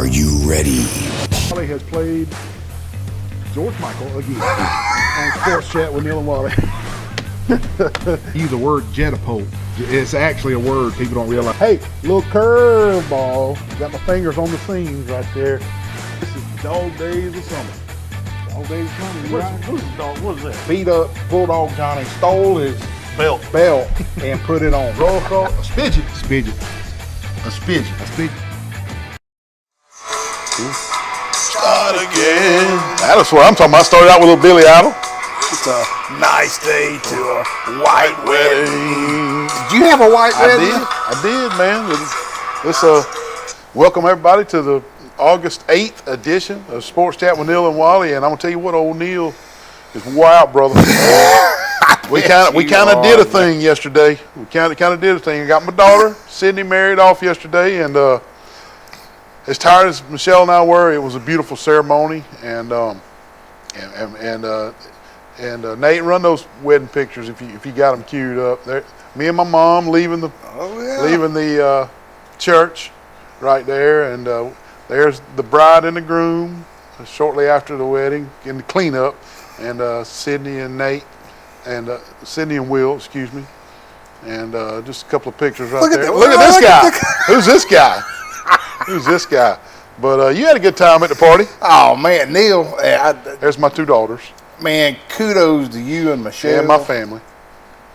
Are you ready? Wally has played George Michael again on Sports Chat with Neil and Wally. Use the word jetapult. It's actually a word people don't realize. Hey, little curveball. Got my fingers on the seams right there. This is Dog Days of Summer. Dog Days of Summer, right? What is that? Beat up Bulldog Johnny stole his Belt. and put it on. Roll call. A spidget. A spidget. Start again. That's what I'm talking about. Started out with a little Billy Idol. It's a nice day to a white wedding. Did you have a white wedding? I did, man. Let's welcome everybody to the August 8th edition of Sports Chat with Neil and Wally. And I'm gonna tell you what, old Neil is wild, brother. we kind of did a thing yesterday. We kind of did a thing. I got my daughter Sydney married off yesterday, and as tired as Michelle and I were, it was a beautiful ceremony. And Nate, run those wedding pictures if you got them queued up. There, me and my mom leaving the church right there, and there's the bride and the groom shortly after the wedding in the cleanup, and Sydney and Nate, and Sydney and Will, excuse me, and just a couple of pictures right there. Look at this guy. Who's this guy? Who's this guy? But you had a good time at the party. Oh man, Neil, There's my two daughters. Man, kudos to you and Michelle And my family.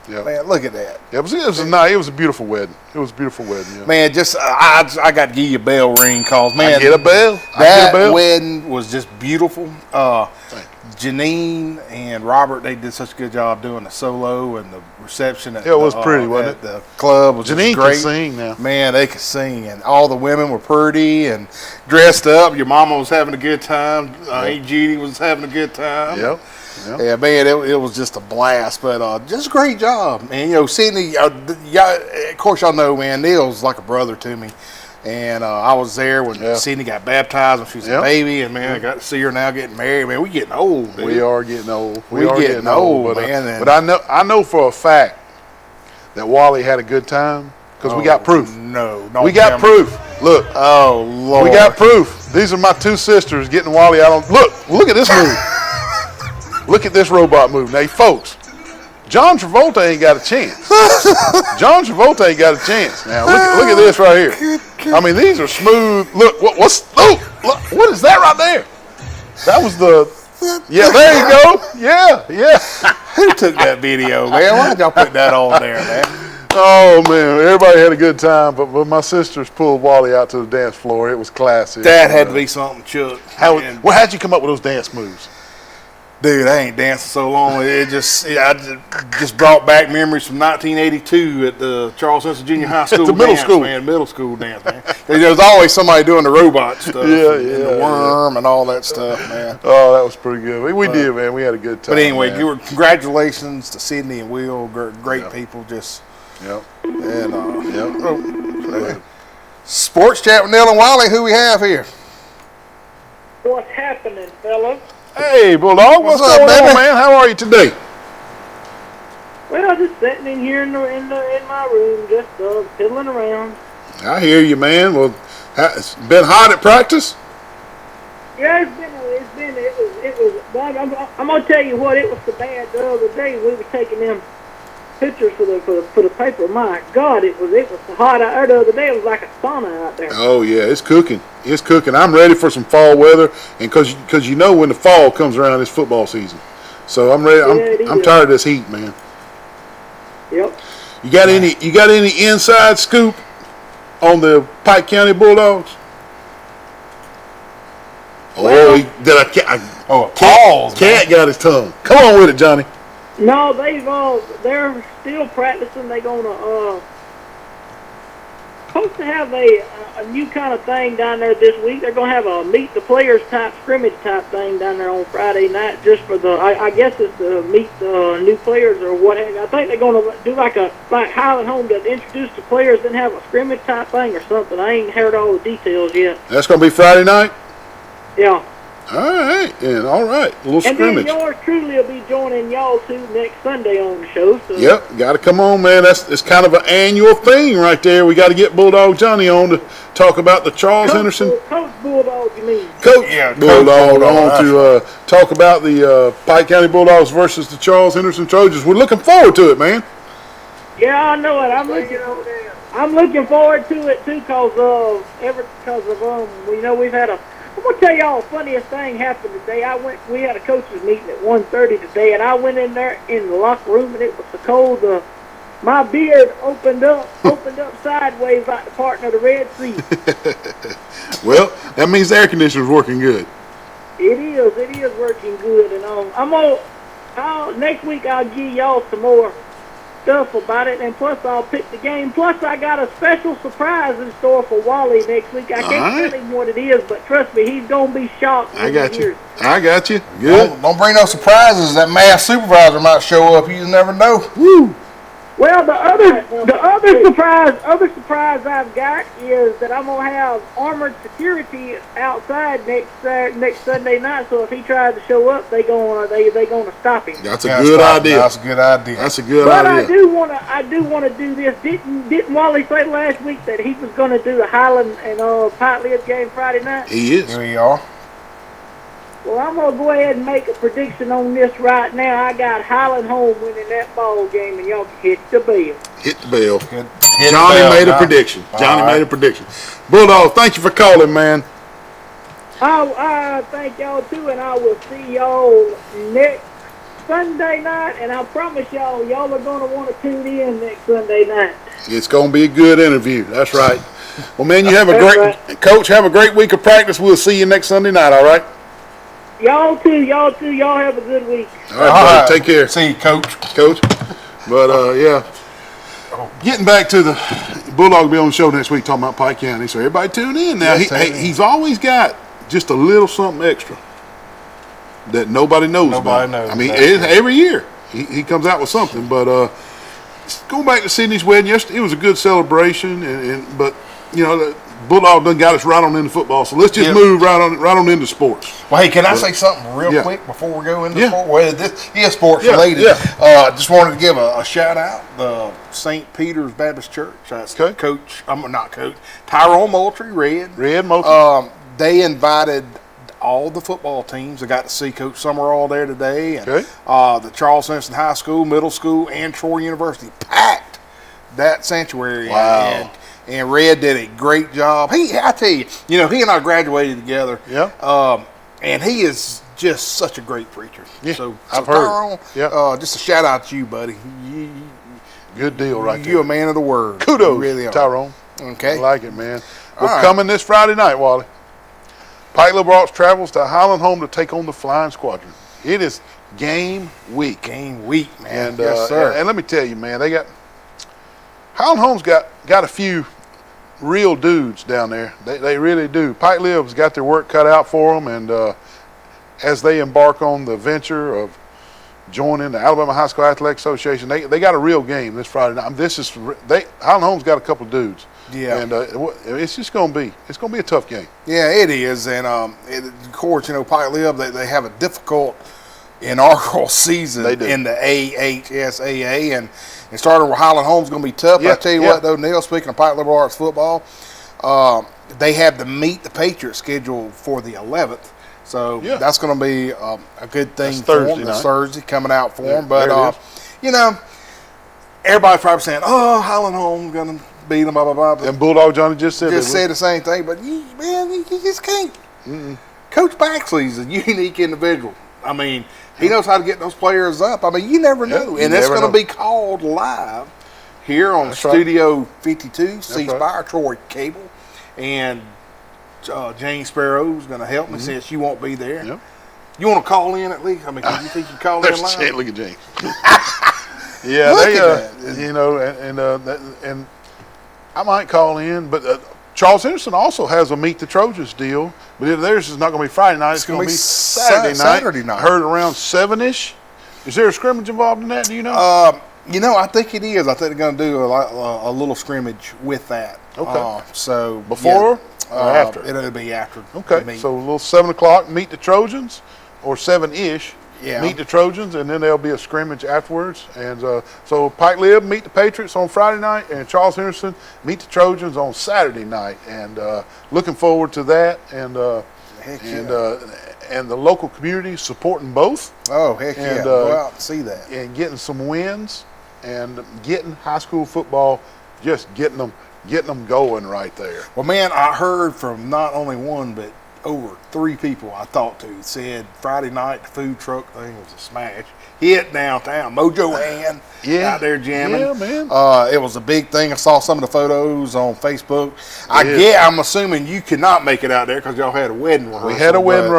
Yeah. Man, look at that. Yeah, it was a beautiful wedding. It was a beautiful wedding. Yeah. Man, just I got to give you a bell ring, cause man, I get a bell. That wedding was just beautiful. Janine and Robert, they did such a good job doing the solo and the reception. At it was pretty, wasn't it? The club was Janine great. can sing now. Man, they could sing, and all the women were pretty and dressed up. Your mama was having a good time. Aunt Judy was having a good time. Yep. Yeah, man, it was just a blast, but just a great job. And, you know, Sydney, of course, y'all know, man, Neil's like a brother to me. And I was there when Sydney got baptized when she was a baby, and, man, I got to see her now getting married. Man, we getting old, dude. We are getting old. We are getting old, man. But I know for a fact that Wally had a good time because we got proof. We got proof. Look. Oh, Lord. We got proof. These are my two sisters getting Wally out on. Look at this move. Look at this robot move. Now, folks, John Travolta ain't got a chance. John Travolta ain't got a chance. Now, look at this right here. I mean, these are smooth. Look, look, what is that right there? That was yeah, there you go. Yeah. Who took that video, man? Why'd y'all put that on there, man? Oh, man, everybody had a good time, but my sisters pulled Wally out to the dance floor. It was classic. That had to be something, Chuck. How'd you come up with those dance moves? Dude, I ain't dancing so long. I just brought back memories from 1982 at the Charles Center Junior High School. The middle school. Man, middle school dance, man. There was always somebody doing the robot stuff. And the worm and all that stuff, man. Oh, that was pretty good. We did, man. We had a good time. But anyway, congratulations to Sydney and Will. Great people. Just. Yep. And Sports Chat with Neil and Wally. Who we have here? What's happening, fellas? Hey, Bulldog, what's up, going baby? on, man? How are you today? Well, just sitting in here in my room, just fiddling around. I hear you, man. Well, it's been hot at practice? Yeah, it was. But I'm gonna tell you what, it was so bad the other day. We were taking them pictures for the paper. My God, it was so hot out there the other day. It was like a sauna out there. Oh yeah, it's cooking. It's cooking. I'm ready for some fall weather, and because you know when the fall comes around, it's football season. So I'm ready. I'm tired of this heat, man. Yep. You got any inside scoop on the Pike County Bulldogs? Well, Paul's Cat got his tongue. Come on with it, Johnny. No, they're still practicing. They're gonna supposed to have a new kind of thing down there this week. They're gonna have a meet the players type scrimmage type thing down there on Friday night, just for I guess it's to meet the new players or what have you. I think they're gonna do like Highland Home to introduce the players, then have a scrimmage type thing or something. I ain't heard all the details yet. That's gonna be Friday night. Yeah. All right, and all right, a little And scrimmage. then yours truly will be joining y'all too next Sunday on the show. So. Yep, got to come on, man. It's kind of an annual thing right there. We got to get Bulldog Johnny on to talk about the Charles Henderson. Coach Bulldog, you mean? Coach Coach Bulldog Bulldog, on to talk about the Pike County Bulldogs versus the Charles Henderson Trojans. We're looking forward to it, man. Yeah, I know it. I'm looking forward to it too, we know we've had a. I'm gonna tell y'all the funniest thing happened today. We had a coaches meeting at 1:30 today, and I went in there in the locker room, and it was so cold. My beard opened up sideways like the part of the Red Sea. Well, that means the air conditioner's working good. It is working good, and next week I'll give y'all some more stuff about it, and plus I'll pick the game. Plus I got a special surprise in store for Wally next week. I can't tell him what it is, but trust me, he's gonna be shocked. I got you. Good. Don't bring no surprises. That math supervisor might show up. You just never know. Woo. Well, the other surprise I've got is that I'm gonna have armored security outside next Sunday night. So if he tries to show up, they gonna stop him. That's a good idea. That's a good idea. That's a good But idea. I do wanna do this. Didn't Wally say last week that he was gonna do the Highland and Pike Live game Friday night? He is. Here we are. Well, I'm gonna go ahead and make a prediction on this right now. I got Highland home winning that ball game, and y'all can hit the bell. Hit the bell. Good. Johnny made a prediction. Johnny made a prediction. Bulldog, thank you for calling, man. I thank y'all too, and I will see y'all next Sunday night. And I promise y'all are gonna want to tune in next Sunday night. It's going to be a good interview. That's right. Well, man, you have a That's great Coach. Have a great week of practice. We'll see you next Sunday night. All right. Y'all too. Y'all have a good week. All right, buddy. Take care, See you, Coach. Coach. But yeah, getting back to the Bulldog will be on the show next week talking about Pike County. So everybody tune in now. He's always got just a little something extra that nobody knows about. knows. I mean, every year he comes out with something. But going back to Sydney's wedding yesterday, it was a good celebration. But you know, the Bulldog done got us right on into football. So let's just move right on into sports. Well, hey, can I say something real quick before we go into sport? Well, this is sports related. Yeah. Just wanted to give a shout out the St. Peter's Baptist Church. That's Coach. I'm not Coach. Tyrone Moultrie, Red Moultrie. They invited all the football teams. I got to see Coach Summerall there today, and the Charles Henderson High School, Middle School, and Troy University packed that sanctuary. Wow. And Red did a great job. I tell you, he and I graduated together. Yeah. And he is just such a great preacher. Yeah, so I've heard. Tyrone, just a shout out to you, buddy. Good deal right there. You're a man of the word. Kudos, You really are. Tyrone. Okay. I like it, man. We're coming this Friday night, Wally. Pike Liberals travels to Highland Home to take on the Flying Squadron. It is game week. Game week, man. And, yes, sir. And let me tell you, man, Highland Home's got a few real dudes down there. They really do. Pike Live's got their work cut out for them, and as they embark on the venture of joining the Alabama High School Athletic Association, they got a real game this Friday night. Highland Home's got a couple of dudes. Yeah. And it's just going to be a tough game. Yeah, it is. And, of course, Pike Live, they have a difficult inaugural season in the AHSAA, and starting with Highland Home's going to be tough. I tell you what, though, Neil, speaking of Pike Liberal Arts football, they have the Meet the Patriots scheduled for the 11th. So that's going to be a good thing for them. It's Thursday coming out for them. But, everybody probably saying, Highland Home's going to beat them, blah, blah, blah. And Bulldog Johnny just said the same thing. But, you just can't. Coach Baxley's a unique individual. I mean, he knows how to get those players up. I mean, you never know. And it's going to be called live here on Studio 52, C-Spire, Troy Cable. And Jane Sparrow's going to help me since you won't be there. Yep. You want to call in at least? I mean, do you think you can call in live? Look at Jane. Yeah, and I might call in, but Charles Henderson also has a Meet the Trojans deal, but if theirs is not going to be Friday night, it's going to be Saturday night. Heard around 7-ish. Is there a scrimmage involved in that? Do you know? I think it is. I think they're going to do a little scrimmage with that. Okay. So before Or after? It'll be after. Okay, the meet. so a little 7 o'clock, meet the Trojans, or 7-ish. Yeah. Meet the Trojans, and then there'll be a scrimmage afterwards. And so Pike Lib meet the Patriots on Friday night, and Charles Henderson meet the Trojans on Saturday night. And looking forward to that. And Heck and the local community supporting both, oh, heck yeah. and, Go out and see that. and getting some wins, and getting high school football, just getting them going right there. Well, man, I heard from not only one, but over 3 people I talked to said Friday night the food truck thing was a smash. Hit downtown, Mojo Hand out there jamming. Yeah, man. It was a big thing. I saw some of the photos on Facebook. Yeah. I'm assuming you could not make it out there because y'all had a wedding rehearsal. We had a wedding but-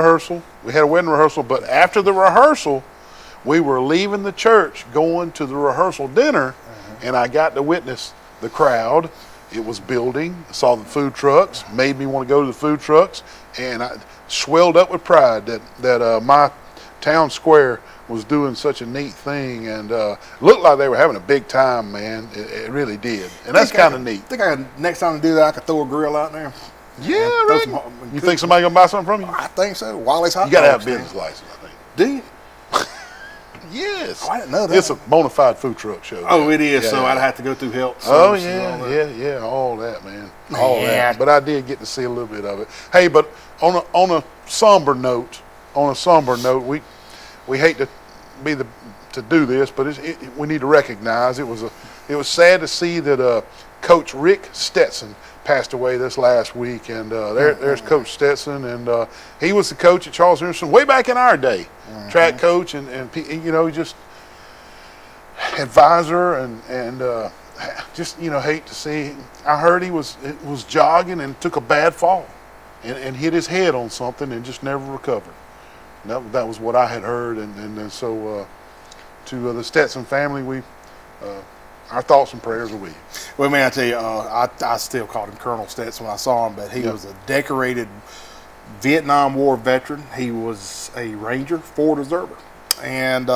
rehearsal. But after the rehearsal, we were leaving the church, going to the rehearsal dinner, and I got to witness the crowd. It was building. I saw the food trucks, made me want to go to the food trucks, and I swelled up with pride that my town square was doing such a neat thing, and looked like they were having a big time, man. It really did, and that's kind of neat. Next time I do that, I could throw a grill out there. Yeah, throw right. some- You think somebody gonna buy something from you? I think so. Wally's Hot You gotta have Dogs, a business license, I think. Do you? Yes. Oh, I didn't know that. It's a bona fide food truck show. Oh, it is. Yeah, so yeah. I'd have to go through health. Oh services and all yeah, that. yeah, all that, man, all Man. that. But I did get to see a little bit of it. Hey, but on a somber note, we hate to do this, but we need to recognize it was sad to see that Coach Rick Stetson passed away this last week, and there's Coach Stetson, and he was the coach at Charles Henderson way back in our day, track coach, and just advisor, and just hate to see. I heard he was jogging and took a bad fall, and hit his head on something and just never recovered. That was what I had heard, and so to the Stetson family, our thoughts and prayers are with you. Well, man, I tell you, I still called him Colonel Stetson when I saw him, but he was a decorated Vietnam War veteran. He was a Ranger, Ford Observer, and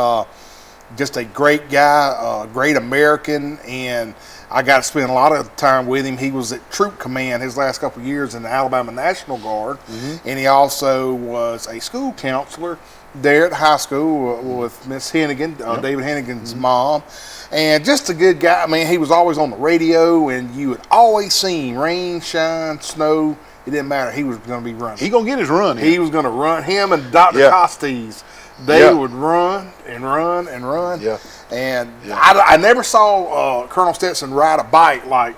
just a great guy, great American, and I got to spend a lot of time with him. He was at Troop Command his last couple of years in the Alabama National Guard, and he also was a school counselor there at high school with Miss Hennigan, David Hennigan's mom, and just a good guy. I mean, he was always on the radio, and you would always see him, rain, shine, snow. It didn't matter. He was going to be running. He gonna get his run. He was going to run. Him and Dr. Yeah. Costes, they Yeah. would run and run and run. Yeah. And I never saw Colonel Stetson ride a bike like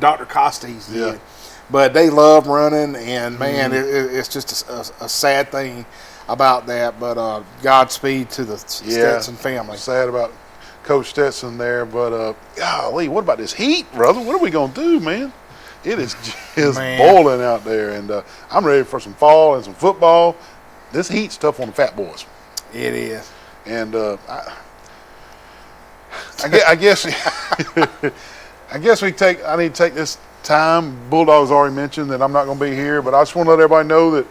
Dr. Costes did. Yeah. But they love running, and man, it's just a sad thing about that. But Godspeed to the Stetson family. Sad about Coach Stetson there, but golly, what about this heat, brother? What are we gonna do, man? It is just Man. boiling out there, and I'm ready for some fall and some football. This heat's tough on the fat boys, It is. and I guess I need to take this time. Bulldog's already mentioned that I'm not going to be here, but I just want to let everybody know that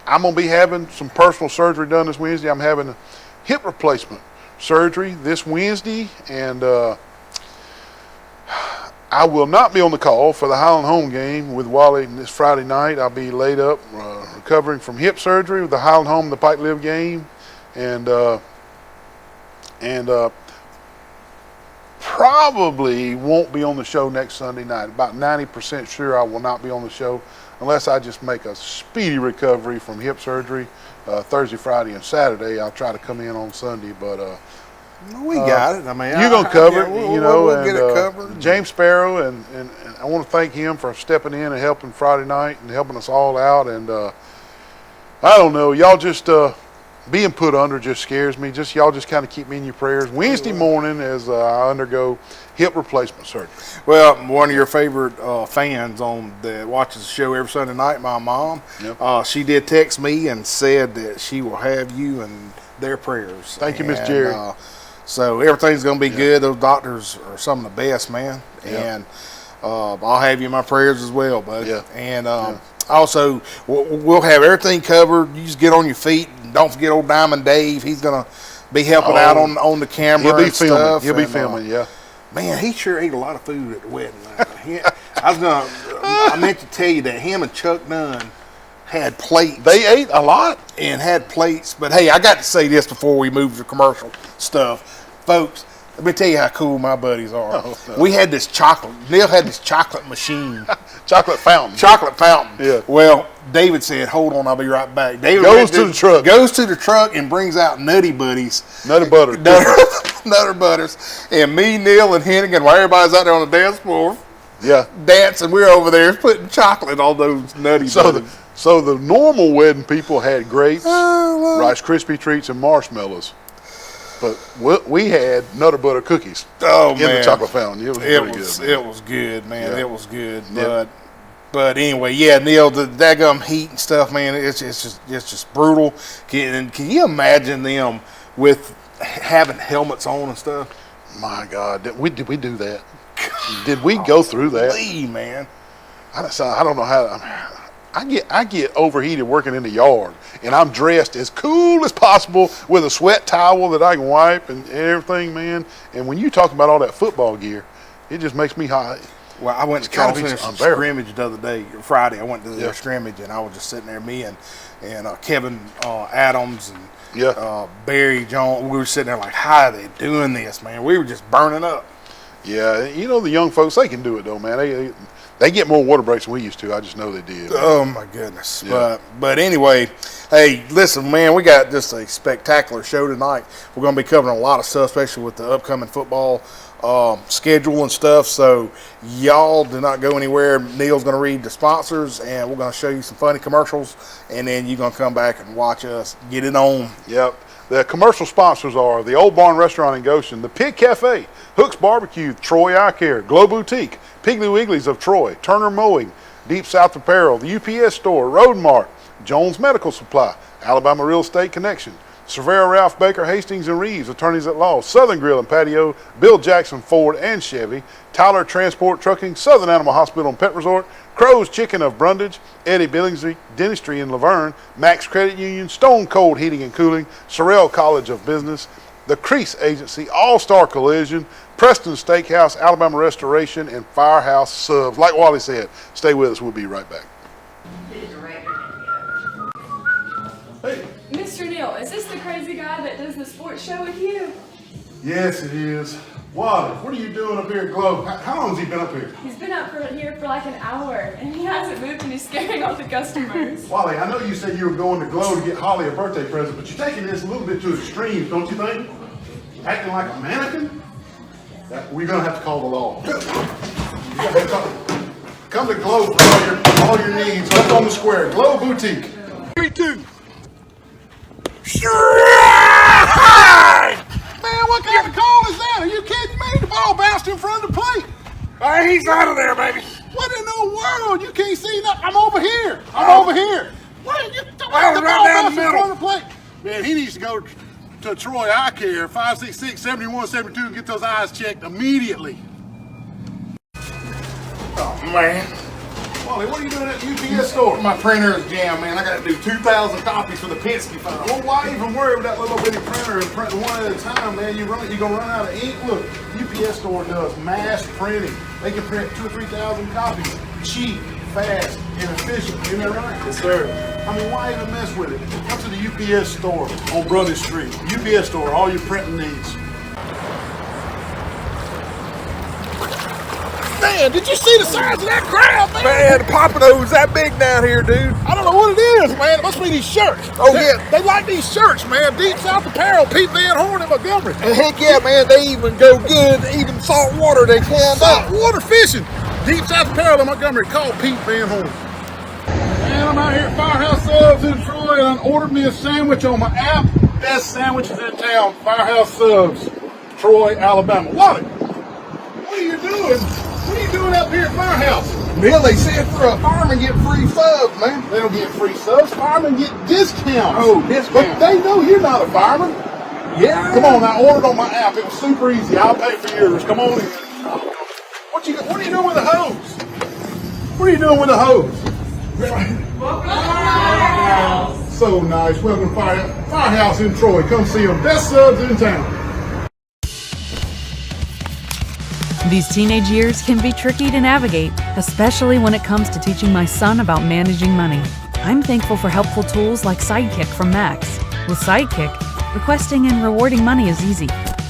I'm going to be having some personal surgery done this Wednesday. I'm having a hip replacement surgery this Wednesday, and I will not be on the call for the Highland home game with Wally this Friday night. I'll be laid up recovering from hip surgery with the Highland home, the Pike Live game, and probably won't be on the show next Sunday night. About 90% sure I will not be on the show unless I just make a speedy recovery from hip surgery Thursday, Friday, and Saturday. I'll try to come in on Sunday, but We got it. I mean, you're gonna cover it, we'll get it covered. James Sparrow, and I want to thank him for stepping in and helping Friday night and helping us all out. And I don't know, y'all just being put under just scares me. Y'all just kind of keep me in your prayers. Wednesday morning as I undergo hip replacement surgery. Well, one of your favorite fans that watches the show every Sunday night, my mom, Yep. she did text me and said that she will have you in their prayers. Thank you, Miss And, Jerry. So everything's going to be good. Those doctors are some of the best, man. And I'll have you in my prayers as well, buddy. Yeah. And also, we'll have everything covered. You just get on your feet. And don't forget old Diamond Dave. He's going to be helping out on the camera. He'll be and filming. stuff. He'll be And, filming. Yeah. Man, he sure ate a lot of food at the wedding. I was gonna I meant to tell you that him and Chuck Nunn had plates. They ate a lot. And had plates. But hey, I got to say this before we move to commercial stuff. Folks, let me tell you how cool my buddies are. Oh, no. We had this chocolate. Neil had this chocolate machine. Chocolate fountain. Chocolate fountain. Yeah. Well, David said, "Hold on, I'll be right back." David Goes to the truck. Goes to the truck and brings out Nutty Buddies. Nutty Butter. Nutter Butters. And me, Neil, and Hennigan, while everybody's out there on the dance floor Yeah. dancing, we're over there putting chocolate on those Nutty Butters. So the normal wedding people had grapes, Oh, Rice Krispie treats, and marshmallows. But we had Nutter Butter cookies Oh, in man. the chocolate fountain. It was pretty good. It was good, man. Yeah. It was good. Yeah. But anyway, yeah, Neil, the daggum heat and stuff, man, it's just brutal. Can you imagine them with having helmets on and stuff? My God, did we do that? Did we go through that? Lee, man. I don't know how. I get overheated working in the yard, and I'm dressed as cool as possible with a sweat towel that I can wipe and everything, man. And when you talk about all that football gear, it just makes me hot. Well, I went to gotta be Charleston unbearable. scrimmage the other day, Friday. I went to their Yeah. scrimmage, and I was just sitting there, me and Kevin Adams and Yeah. Barry Jones. We were sitting there like, how are they doing this, man? We were just burning up. Yeah, you know the young folks, they can do it though, man. They get more water breaks than we used to. I just know they did. Oh my goodness! Yeah. But anyway, hey, listen, man, we got just a spectacular show tonight. We're going to be covering a lot of stuff, especially with the upcoming football schedule and stuff. So y'all do not go anywhere. Neil's going to read the sponsors, and we're going to show you some funny commercials, and then you're going to come back and watch us get it on. Yep. The commercial sponsors are the Old Barn Restaurant in Goshen, the Pig Cafe, Hook's Barbecue, Troy Eye Care, Glow Boutique, Piggly Wigglies of Troy, Turner Mowing, Deep South Apparel, the UPS Store, Road Mart, Jones Medical Supply, Alabama Real Estate Connection, Cervera Ralph Baker, Hastings and Reeves, Attorneys at Law, Southern Grill and Patio, Bill Jackson Ford and Chevy, Tyler Transport Trucking, Southern Animal Hospital and Pet Resort, Crow's Chicken of Brundage, Eddie Billingsley Dentistry in Laverne, Max Credit Union, Stone Cold Heating and Cooling, Sorrell College of Business, the Crease Agency, All-Star Collision, Preston Steakhouse, Alabama Restoration, and Firehouse Subs. Like Wally said, stay with us. We'll be right back. Mr. Neal, is this the crazy guy that does the sports show with you? Yes, it is. Wally, what are you doing up here at Globe? How long has he been up here? He's been up here for like an hour, and he hasn't moved, and he's scaring off the customers. Wally, I know you said you were going to Globe to get Holly a birthday present, but you're taking this a little bit to extremes, don't you think? Acting like a mannequin? We're going to have to call the law. Come to Globe for all your needs. Up on the square. Globe Boutique. 3, 2. Man, what kind of call is that? Are you kidding me? The ball bounced in front of the plate. He's out of there, baby. What in the world? You can't see nothing. I'm over here. I'm over here. What? You the right ball down the bounced in middle. front of the plate. Man, he needs to go to Troy Eye Care, 566-7172, and get those eyes checked immediately. Oh, man. Wally, what are you doing at the UPS store? My printer is jammed, man. I got to do 2,000 copies for the Penske file. Well, why even worry with that little bitty printer and print one at a time, man? You're gonna run out of ink. Look, UPS store does mass printing. They can print 2,000 or 3,000 copies, cheap, fast, and efficient. Isn't that right? Yes, sir. I mean, why even mess with it? Come to the UPS store on Brother Street. UPS store, all your printing needs. Man, did you see the size of that crowd, man? Man, the Pompadour's that big down here, dude. I don't know what it is, man. It must be these shirts. Oh, yeah. They like these shirts, man. Deep South Apparel, Pete Van Horn in Montgomery. And heck yeah, man, they even go good, even salt water they canned up. Saltwater fishing. Deep South Apparel in Montgomery. Call Pete Van Horn. Man, I'm out here at Firehouse Subs in Troy, and I ordered me a sandwich on my app. Best sandwiches in town. Firehouse Subs, Troy, Alabama. What? What are you doing? What are you doing up here at Firehouse? Neil, they said for a fireman get free subs, man. They don't get free subs. Firemen get discounts. Oh, discounts. But they know you're not a fireman. Yeah. Come on, I ordered on my app. It was super easy. I'll pay for yours. Come on in. What are you doing with the hose? What are you doing with the hose? So nice. Welcome to Firehouse in Troy. Come see them. Best subs in town. These teenage years can be tricky to navigate, especially when it comes to teaching my son about managing money. I'm thankful for helpful tools like Sidekick from Max. With Sidekick, requesting and rewarding money is easy.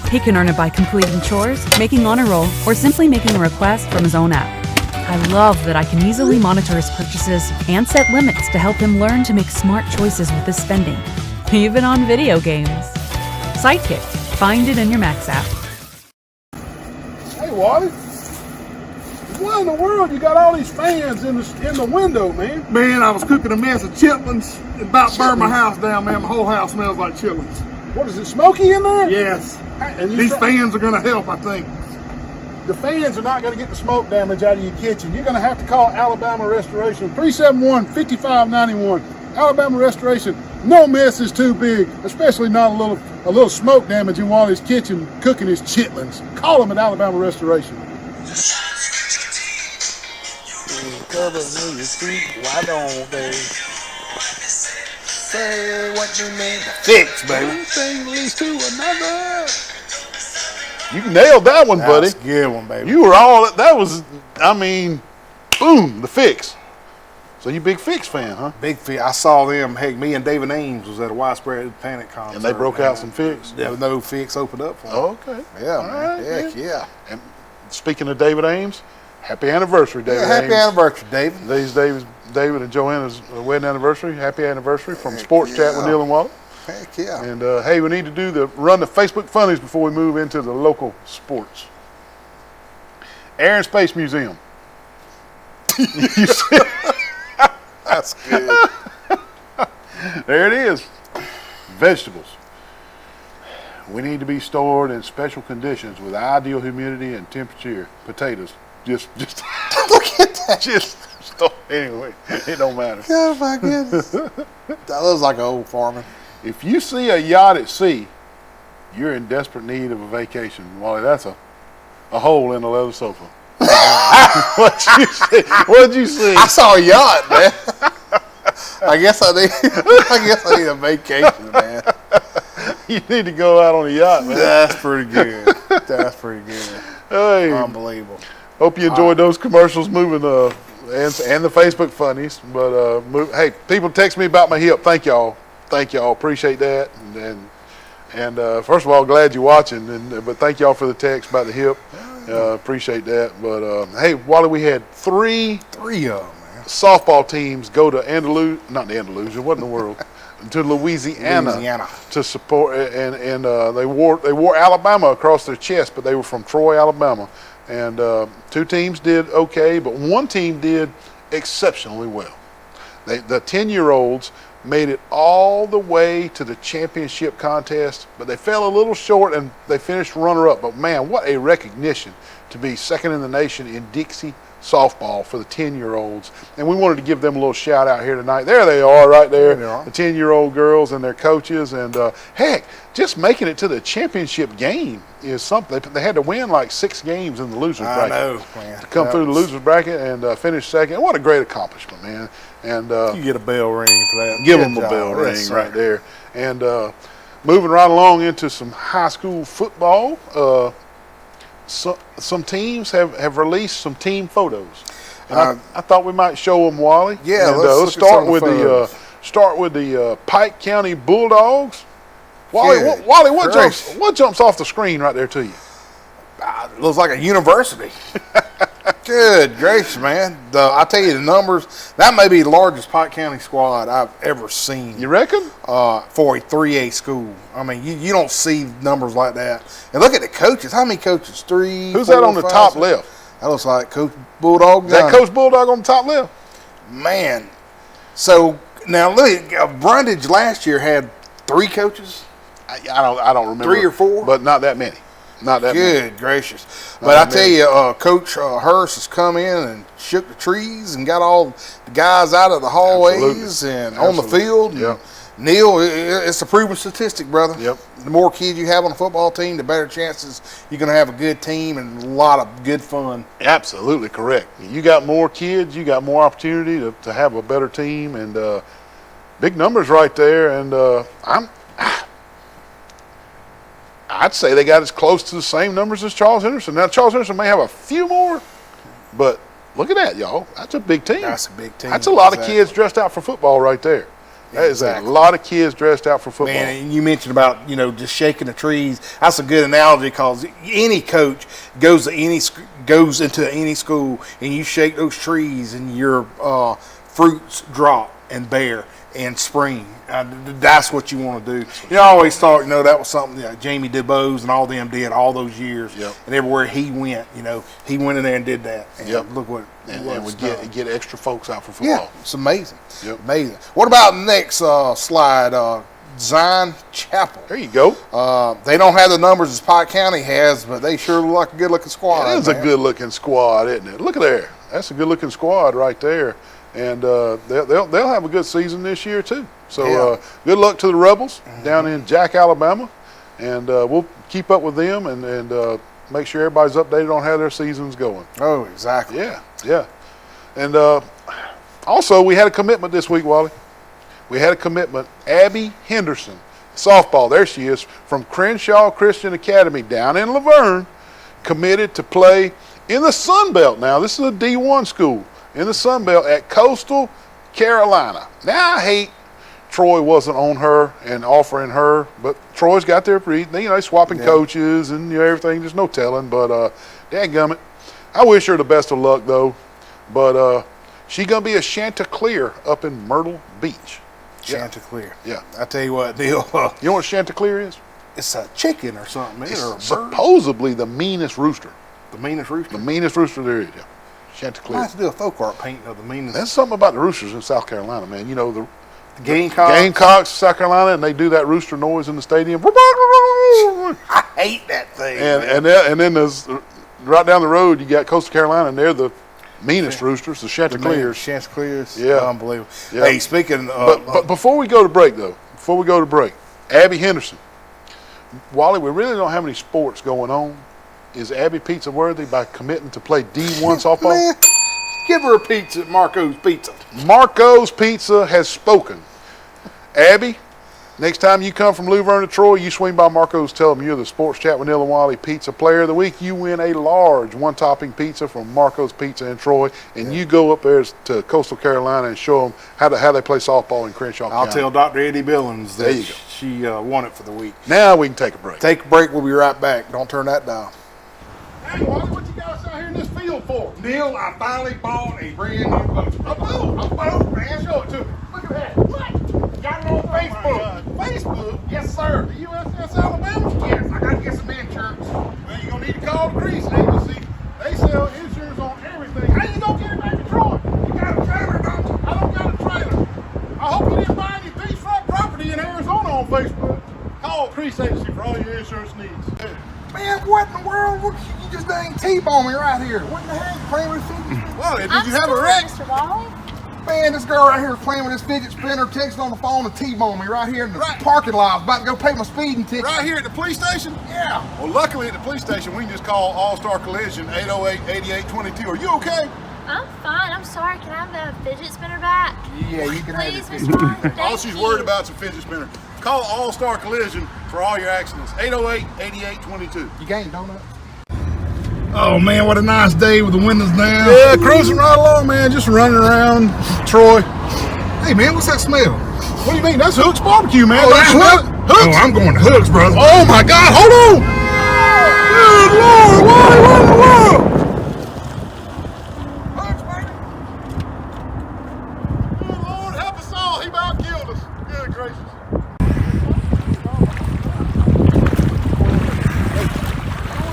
He can earn it by completing chores, making honor roll, or simply making a request from his own app. I love that I can easily monitor his purchases and set limits to help him learn to make smart choices with his spending, even on video games. Sidekick. Find it in your Max app. Hey, Wally. Why in the world you got all these fans in the window, man? Man, I was cooking a mess of chitlins. It about burned my house down, man. My whole house smells like chitlins. What is it, smoky in there? Yes. And These fans are going to help, I think. The fans are not going to get the smoke damage out of your kitchen. You're going to have to call Alabama Restoration, 371-5591. Alabama Restoration. No mess is too big, especially not a little smoke damage in Wally's kitchen cooking his chitlins. Call them at Alabama Restoration. Cover me your feet, why don't they say what you mean to fix, baby? One thing leads to another. You nailed that one, buddy. That's a good one, baby. You were all, that was, I mean, boom, the Fix. So you big Fix fan, huh? Big Fix. I saw them. Heck, me and David Ames was at a Widespread Panic concert. And they broke out some Fix. There was no Fix opened up for them. Oh, okay. Yeah, All man. right, Heck, man. yeah. And speaking of David Ames, happy anniversary, David Ames. Happy anniversary, David. Today's David and Joanna's wedding anniversary. Happy anniversary from Sports Chat with Neil and Wally. Heck yeah. And hey, we need to run the Facebook funnies before we move into the local sports. Air and Space Museum. That's good. There it is. Vegetables. We need to be stored in special conditions with ideal humidity and temperature. Potatoes. Just Look at that. anyway, it don't matter. Oh my goodness. That looks like an old farming. If you see a yacht at sea, you're in desperate need of a vacation. Wally, that's a hole in the leather sofa. What'd you see? I saw a yacht, man. I guess I need a vacation, man. You need to go out on a yacht, man. That's pretty good. That's pretty good. Hey, Unbelievable. hope you enjoyed those commercials moving and the Facebook funnies. But hey, people text me about my hip. Thank y'all. Appreciate that. And first of all, glad you're watching. But thank y'all for the text about the hip. Appreciate that. But hey, Wally, we had three of them, man. softball teams go to Andalusia, what in the world? To Louisiana to support, and they wore Alabama across their chest, but they were from Troy, Alabama. And two teams did okay, but one team did exceptionally well. The 10-year-olds made it all the way to the championship contest, but they fell a little short and they finished runner-up. But man, what a recognition to be second in the nation in Dixie softball for the 10-year-olds. And we wanted to give them a little shout out here tonight. There they are right there, the 10-year-old girls and their coaches. And heck, just making it to the championship game is something. They had to win like 6 games in the losers bracket. I know, man. To come through the losers bracket and finish second. What a great accomplishment, man. And You get a bell ring for that. give Good them a job. bell ring Yes, right sir. there. And moving right along into some high school football, some teams have released some team photos. And I thought we might show them, Wally. Yeah, and, let's let's look at some of the start with the Pike County Bulldogs. Wally, Good what jumps off the screen right there to you? It looks like a university. Good gracious, man. I tell you, the numbers, that may be the largest Pike County squad I've ever seen. You reckon? For a 3A school. I mean, you don't see numbers like that. And look at the coaches. How many coaches? 3, Who's 4, that on the 5, top 6? left? That looks like Coach Bulldog. Is that Coach Bulldog on the top left? Man. So, now look, Brundage last year had 3 coaches. I don't remember. 3 or 4? But not that many. Not that many. Good gracious. But I tell you, Coach Hurst has come in and shook the trees and got all the guys out of the hallways Absolutely. and on the field. And Yep. Neil, it's a proven statistic, brother. Yep. The more kids you have on a football team, the better chances you're going to have a good team and a lot of good fun. Absolutely correct. You got more kids, you got more opportunity to have a better team, and I'd say they got as close to the same numbers as Charles Henderson. Now, Charles Henderson may have a few more, but look at that, y'all. That's a big team. That's a big team. That's a lot of kids dressed out for football right there. That is a lot of kids dressed out for football. Man, and you mentioned about, just shaking the trees. That's a good analogy because any coach goes into any school and you shake those trees and your fruits drop and bear and spring. That's what you want to do. I always thought, that was something that Jamie DuBose and all them did all those years. Yep. And everywhere he went, he went in there and did that. And Yep. look what and what we was done. get extra folks out for football. Yeah, it's amazing. Yep. Amazing. What about the next slide? Zion Chapel. There you go. They don't have the numbers as Pike County has, but they sure look like a good-looking squad. It is a good-looking squad, isn't it? Look at there. That's a good-looking squad right there. And they'll have a good season this year, too. So good luck to the Rebels down in Jack, Alabama. And we'll keep up with them and make sure everybody's updated on how their season's going. Oh, exactly. Yeah. And also, we had a commitment this week, Wally. We had a commitment. Abby Henderson, softball, there she is, from Crenshaw Christian Academy down in Laverne, committed to play in the Sun Belt. Now, this is a D1 school in the Sun Belt at Coastal Carolina. Now, I hate Troy wasn't on her and offering her, but Troy's got their swapping coaches and everything. There's no telling, but dadgummit. I wish her the best of luck, though. But she's going to be a Chanticleer up in Myrtle Beach. Chanticleer. Yeah. I tell you what, Neil. You know what Chanticleer is? It's a chicken or something, It's or a bird. supposedly the meanest rooster. The meanest rooster. The meanest rooster there is, yeah. Chanticleer. I have to do a folk art painting of the meanest. That's something about the roosters in South Carolina, man. The Gamecocks. Gamecocks, South Carolina, and they do that rooster noise in the stadium. I hate that thing. And then there's right down the road, you got Coastal Carolina, and they're the meanest roosters, the Chanticleers. Chanticleers. Yeah. Unbelievable. Yeah. Hey, speaking But before we go to break, Abby Henderson. Wally, we really don't have any sports going on. Is Abby pizza worthy by committing to play D1 softball? Man, give her a pizza at Marco's Pizza. Marco's Pizza has spoken. Abby, next time you come from Luverne to Troy, you swing by Marco's, tell them you're the Sports Chat with Neil and Wally Pizza Player of the Week. You win a large one-topping pizza from Marco's Pizza in Troy, and you go up there to Coastal Carolina and show them how they play softball in Crenshaw County. I'll tell Dr. Eddie Billings There that you go. she won it for the week. Now we can take a break. Take a break. We'll be right back. Don't turn that down. Hey, Wally, what you guys out here in this field for? Neil, I finally bought a brand new boat. A boat, man. Show it to me. Look at that. What? Got it on Facebook. Facebook? Yes, sir. The USS Alabama? Yes, I got to get some insurance. Well, you're going to need to call the Grease Agency. They sell insurance on everything. How you going to get it back to Troy? You got a trailer, don't you? I don't got a trailer. I hope you didn't buy any beachfront property in Arizona on Facebook. Call Grease Agency for all your insurance needs. Yeah. Man, what in the world? You just dang T-boned me right here. What in the heck? Playing with fidget Wally, did you have a wreck? Mr. Wally? Man, this girl right here is playing with this fidget spinner, texting on the phone and T-boned me right here in the parking lot. I was about to go pay my speeding ticket. Right here at the police station? Yeah. Well, luckily at the police station, we can just call All-Star Collision 808-8822. Are you okay? I'm fine. I'm sorry. Can I have the fidget spinner back? Yeah, you can have Please, it. Mr. Wally. Thank All she's you. worried about is a fidget spinner. Call All-Star Collision for all your accidents. 808-8822. You gained donuts? Oh man, what a nice day with the windows down. Yeah, cruising right along, man. Just running around Troy. Hey man, what's that smell? What do you mean? That's Hook's Barbecue, man. Oh, that's Hooks? Hook's? Oh, I'm going to Hook's, brother. Oh my God, hold on. Good Lord, what in the world? Hook's, baby. Good Lord, help us all. He about killed us. Good gracious.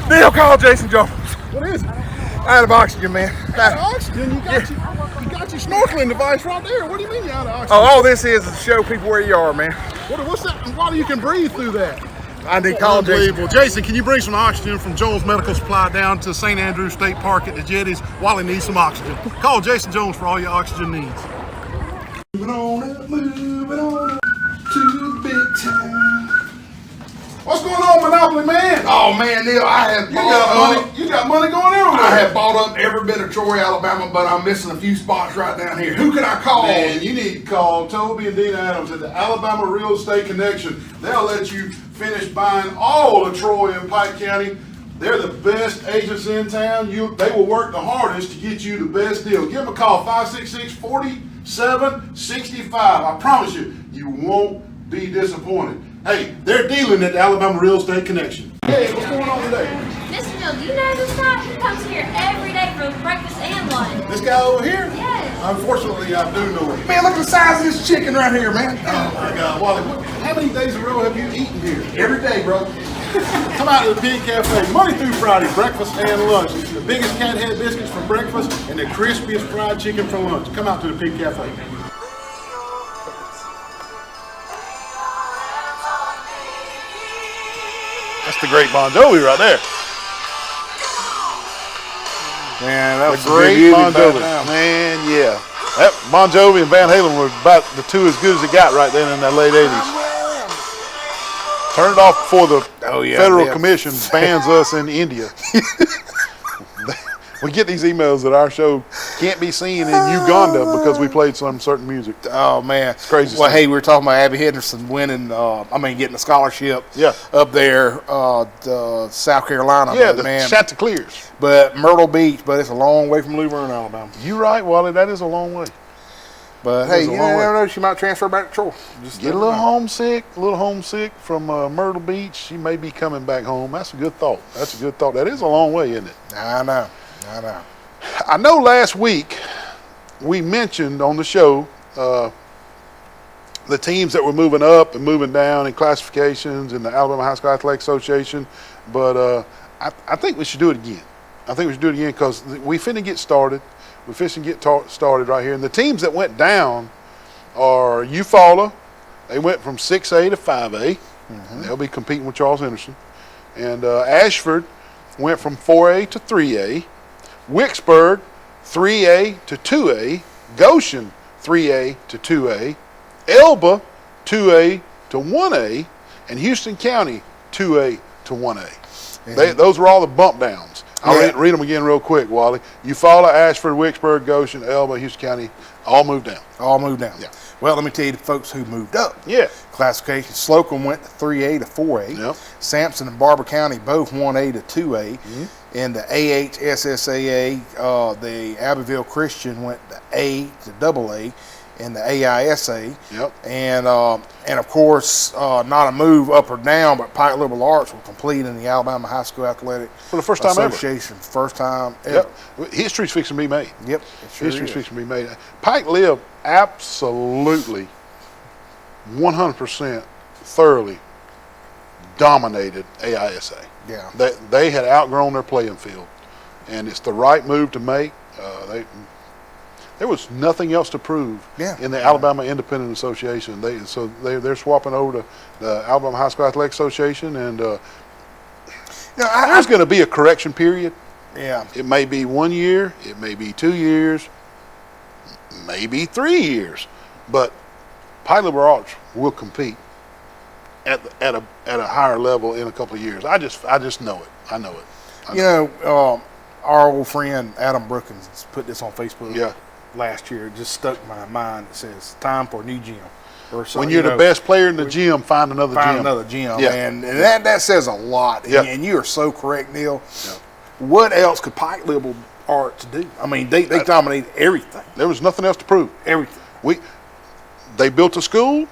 Neil, call Jason Jones. What is it? Out of oxygen, man. Out of oxygen? You got your snorkeling device right there. What do you mean you're out of oxygen? Oh, all this is to show people where you are, man. What's that? Why do you can breathe through that? I need to call Jason. Unbelievable. Jason, can you bring some oxygen from Jones Medical Supply down to St. Andrews State Park at the Jetties? Wally needs some oxygen. Call Jason Jones for all your oxygen needs. Moving on up to the big time. What's going on, Monopoly man? Oh man, Neil, I have You got money going everywhere. I have bought up every bit of Troy, Alabama, but I'm missing a few spots right down here. Who can I call? Man, you need to call Toby and Dina Adams at the Alabama Real Estate Connection. They'll let you finish buying all of Troy and Pike County. They're the best agents in town. They will work the hardest to get you the best deal. Give them a call, 566-4765. I promise you, you won't be disappointed. Hey, they're dealing at the Alabama Real Estate Connection. Hey, what's going on today? Mr. Neal, do you know this guy? He comes here every day for breakfast and lunch. This guy over here? Yes. Unfortunately, I do know him. Man, look at the size of this chicken right here, man. Oh my God, Wally, how many days in a row have you eaten here? Every day, bro. Come out to the Pig Cafe Monday through Friday, breakfast and lunch. The biggest cat head biscuits for breakfast and the crispiest fried chicken for lunch. Come out to the Pig Cafe. That's the great Bon Jovi right there. Man, that was Great Bon Jovi. Man, yeah. That Bon Jovi and Van Halen were about the two as good as it got right then in the late 80s. Turn it off before the Federal Commission bans us in India. We get these emails that our show can't be seen in Uganda because we played some certain music. Oh man, it's crazy. Well, stuff. hey, we were talking about Abby Henderson winning. Getting a scholarship. Yeah. Up there, South Carolina. Yeah, but, the man. Chanticleers. But Myrtle Beach, but it's a long way from Luverne, Alabama. You right, Wally. That is a long way. But That hey, is a you long way. never know. She might transfer back to Troy. Just Get a never little know. homesick from Myrtle Beach. She may be coming back home. That's a good thought. That's a good thought. That is a long way, isn't it? I know. I know last week we mentioned on the show the teams that were moving up and moving down in classifications in the Alabama High School Athletic Association, but I think we should do it again. I think we should do it again because we finna get started. We're finna get started right here. And the teams that went down are Eufaula. They went from 6A to 5A. They'll be competing with Charles Henderson. And Ashford went from 4A to 3A. Wicksburg, 3A to 2A. Goshen, 3A to 2A. Elba, 2A to 1A. And Houston County, 2A to 1A. Those were all the bump downs. I'll read them again real quick, Wally. Eufaula, Ashford, Wicksburg, Goshen, Elba, Houston County, all moved down. All moved down. Yeah. Well, let me tell you the folks who moved up. Yeah. Classification. Slocum went to 3A to 4A. Yep. Sampson and Barber County both 1A to 2A. In the AHSSAA, the Abbeville Christian went to A to AA in the AISA. Yep. And of course, not a move up or down, but Pike Liberal Arts will complete in the Alabama High School Athletic For the first time ever. Association. First time ever. Yep. History's fixing to be made. Yep. It sure History's is. fixing to be made. Pike Lib absolutely 100% thoroughly dominated AISA. Yeah. They had outgrown their playing field, and it's the right move to make. There was nothing else to prove in the Alabama Independent Association. They're swapping over to the Alabama High School Athletic Association, and there's going to be a correction period. Yeah. It may be 1 year, it may be 2 years, maybe 3 years, but Pike Liberal Arts will compete at a higher level in a couple of years. I just know it. I know it. Our old friend Adam Brookins put this on Facebook. Yeah. Last year, it just stuck in my mind. It says, "Time for a new gym." Or When you're the best player in the gym, find another find gym. another gym. Yeah. And that says a lot. Yeah. And you are so correct, Neil. Yeah. What else could Pike Liberal Arts do? I mean, they dominated everything. There was nothing else to prove. Everything. They built a school,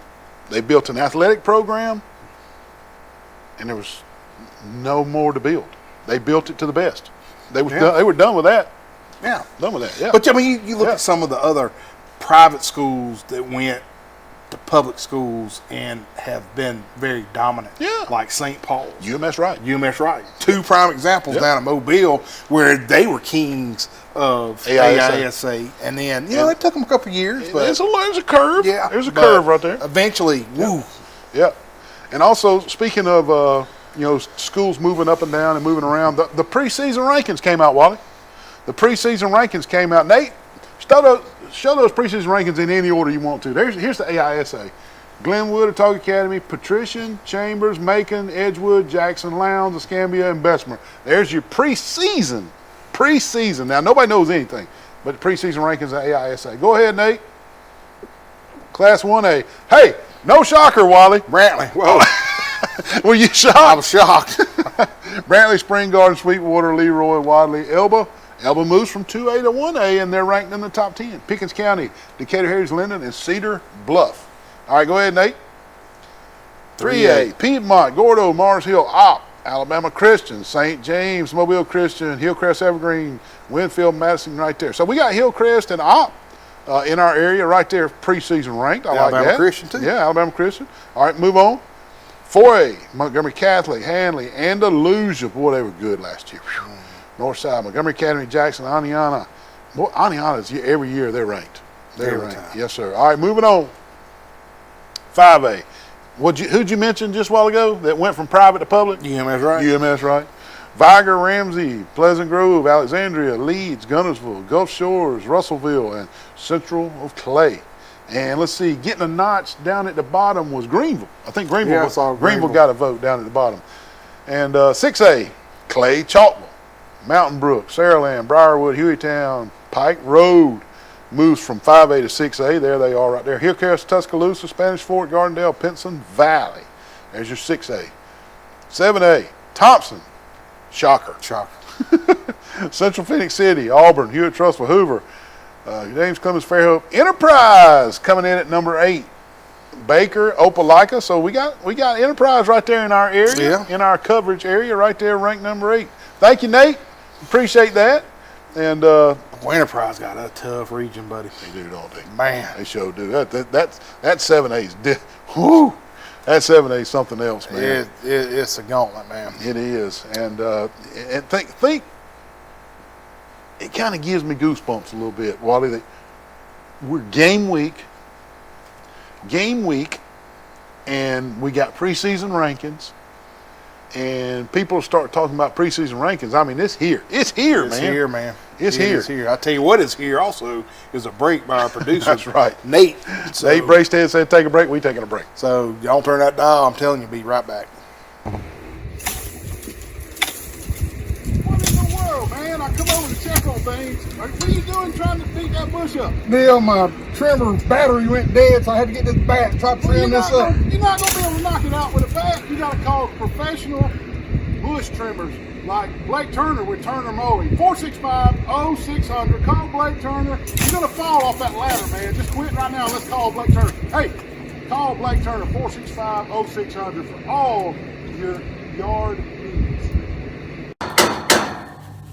they built an athletic program, and there was no more to build. They built it to the best. They were done with that. Yeah. Done with that. Yeah. But I mean, you look at some of the other private schools that went to public schools and have been very dominant. Yeah. Like St. Paul's. UMS Wright. UMS Wright. Two prime examples down in Mobile where they were kings of AISA. And then, it took them a couple of years. But There's a curve. Yeah. There's a curve right there. Eventually, woo. Yeah. And also, speaking of, schools moving up and down and moving around, the preseason rankings came out, Wally. The preseason rankings came out. Nate, show those preseason rankings in any order you want to. Here's the AISA. Glenwood, Autauga Academy, Patrician, Chambers, Macon, Edgewood, Jackson, Lowndes, Escambia, and Bessemer. There's your preseason. Preseason. Now, nobody knows anything, but the preseason rankings at AISA. Go ahead, Nate. Class 1A. Hey, no shocker, Wally. Brantley. Whoa. Were you shocked? I was shocked. Brantley, Spring Garden, Sweetwater, Leroy, Wadley, Elba. Elba moves from 2A to 1A, and they're ranked in the top 10. Pickens County, Decatur, Heritage, Linden, and Cedar Bluff. All right, go ahead, Nate. 3A, Piedmont, Gordo, Mars Hill, Opp, Alabama Christian, St. James, Mobile Christian, Hillcrest, Evergreen, Winfield, Madison, right there. So we got Hillcrest and Opp in our area right there, preseason ranked. I like that. Alabama Christian, too. Yeah, Alabama Christian. All right, move on. 4A, Montgomery Catholic, Hanley, Andalusia. Boy, they were good last year. Whew. Northside, Montgomery Academy, Jackson, Aniana. Boy, Aniana's every year they're ranked. They're Every ranked. time. Yes, sir. All right, moving on. 5A. Who'd you mention just a while ago that went from private to public? UMS, right? UMS, right. Viger, Ramsey, Pleasant Grove, Alexandria, Leeds, Gunnersville, Gulf Shores, Russellville, and Central of Clay. And let's see, getting a notch down at the bottom was Greenville. I think Greenville, Yeah, I saw Greenville Greenville. got a vote down at the bottom. And 6A, Clay, Chalkville, Mountain Brook, Saraland, Briarwood, Hueytown, Pike Road moves from 5A to 6A. There they are right there. Hillcrest, Tuscaloosa, Spanish Fort, Gardendale, Pinson Valley. There's your 6A. 7A, Thompson, shocker. Central Phoenix City, Auburn, Hewitt, Trussville, Hoover, James Clemens, Fairhope, Enterprise coming in at number 8. Baker, Opelika. So we got Enterprise right there in our area, in our coverage area, right there, ranked number 8. Thank you, Nate. Appreciate that. And Enterprise got a tough region, buddy. They do, don't they? Man, they sure do. That 7A's whoo. That 7A is something else, man. It's a gauntlet, man. It is, and think. It kind of gives me goosebumps a little bit, Wally. That we're game week, and we got preseason rankings, and people start talking about preseason rankings. I mean, it's here. It's here, It's man. here, man. It's It here. is here. I tell you what is here also is a break by our producer. That's right. Nate. Nate Bracestead said take a break. We taking a break. So y'all turn that dial. I'm telling you, be right back. What in the world, man? I come over to check on things. What are you doing trying to beat that bush up? Neil, my trimmer battery went dead, so I had to get this bat and try to trim this up. You're not going to be able to knock it out with a bat. You got to call professional bush trimmers like Blake Turner with Turner Mowing. 465-0600. Call Blake Turner. You're going to fall off that ladder, man. Just quit right now. Let's call Blake Turner. Hey, call Blake Turner, 465-0600 for all your yard needs.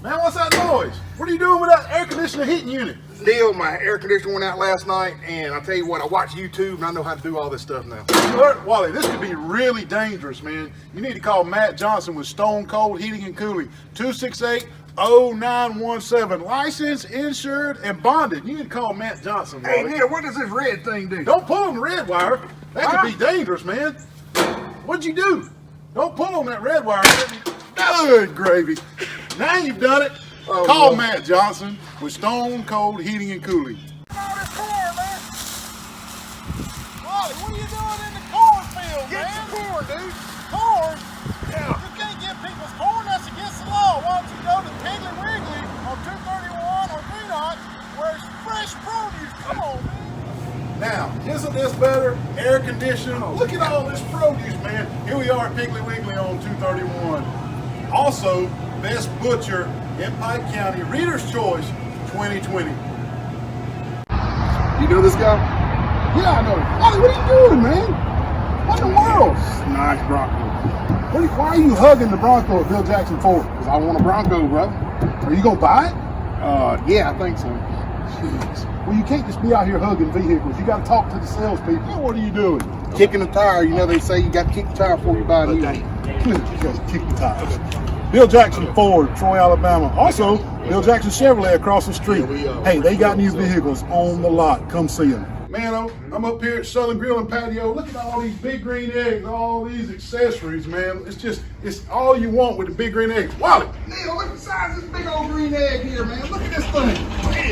Man, what's that noise? What are you doing with that air conditioner heating unit? Neil, my air conditioner went out last night, and I'll tell you what, I watch YouTube, and I know how to do all this stuff now. You heard, Wally, this could be really dangerous, man. You need to call Matt Johnson with Stone Cold Heating and Cooling. 268-0917. Licensed, insured, and bonded. You need to call Matt Johnson, Wally. Hey, Neil, what does this red thing do? Don't pull on the red wire. That could be dangerous, man. What'd you do? Don't pull on that red wire. Good gravy. Now you've done it. Call Matt Johnson with Stone Cold Heating and Cooling. Wally, what are you doing in the cornfield, man? Get some corn, dude. Corn? Yeah. You can't get people's corn. That's against the law. Why don't you go to Piggly Wiggly on 231 or Greenot where it's fresh produce? Come on, man. Now, isn't this better? Air conditioning. Look at all this produce, man. Here we are at Piggly Wiggly on 231. Also, best butcher in Pike County, Reader's Choice 2020. You know this guy? Yeah, I know. Wally, what are you doing, man? What in the world? Nice Bronco. Why are you hugging the Bronco at Bill Jackson Ford? Because I want a Bronco, brother. Are you going to buy it? Yeah, I think so. Jeez. Well, you can't just be out here hugging vehicles. You got to talk to the salespeople. What are you doing? Kicking the tire, you know they say you got to kick the tire before you buy a new one. You got to kick the tires. Bill Jackson Ford, Troy, Alabama. Also, Bill Jackson Chevrolet across the street. Hey, they got new vehicles on the lot. Come see them. Man, I'm up here at Southern Grill and Patio. Look at all these big green eggs, all these accessories, man. It's all you want with the big green eggs. Wally! Neil, look at the size of this big old green egg here, man. Look at this thing.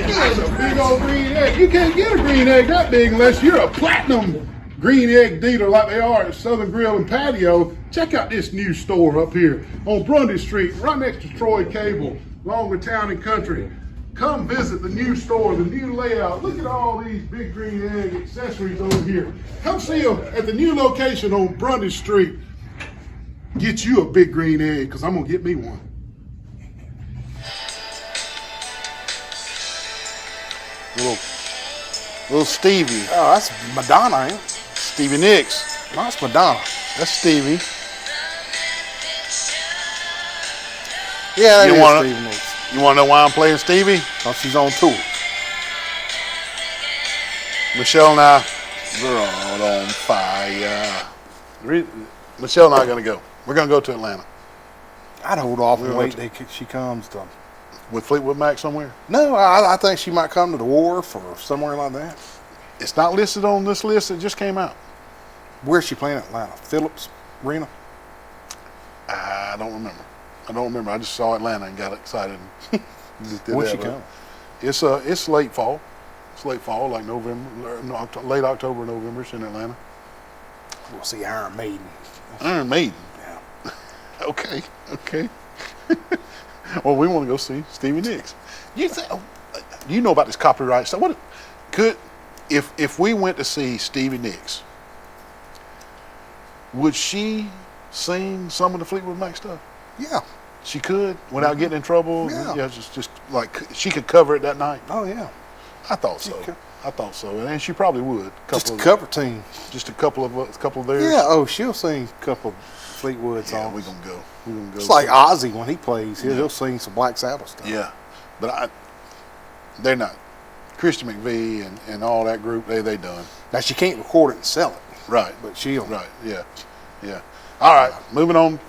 That's a big old green egg. You can't get a green egg that big unless you're a platinum green egg dealer like they are at Southern Grill and Patio, check out this new store up here on Grundy Street, right next to Troy Cable, along with Town and Country. Come visit the new store, the new layout. Look at all these big green egg accessories over here. Come see them at the new location on Grundy Street. Get you a big green egg, because I'm going to get me one. Little Stevie. Oh, that's Madonna, ain't it? Stevie Nicks. No, that's Madonna. That's Stevie. Yeah, that You is wanna- Stevie Nicks. You want to know why I'm playing Stevie? Oh, she's on tour. Michelle and I, we're on fire. Michelle and I are going to go. We're going to go to Atlanta. I'd hold off and We'll wait go till she comes to. With Fleetwood Mac somewhere? No, I think she might come to the Wharf or somewhere like that. It's not listed on this list that just came out. Where's she playing in Atlanta? Phillips Arena? I don't remember. I just saw Atlanta and got excited. And just did When's that, she but come? It's late fall. It's late fall, like November, no, late October, November. It's in Atlanta. We'll see Iron Maiden. Iron Maiden. Yeah. Okay. Well, we want to go see Stevie Nicks. You know about this copyright stuff? If we went to see Stevie Nicks, would she sing some of the Fleetwood Mac stuff? Yeah. She could without getting in trouble. Yeah. Just like she could cover it that night. Oh, yeah. I thought so. And she probably would. Just a cover team. Just a couple of theirs. Yeah, oh, she'll sing a couple Fleetwood songs. Yeah, we're gonna go. It's like Ozzy when he plays. He'll sing some Black Sabbath stuff. Yeah, but they're not. Christian McVie and all that group, they done. Now, she can't record it and sell it. Right. But she'll. Right, yeah. All right, moving on.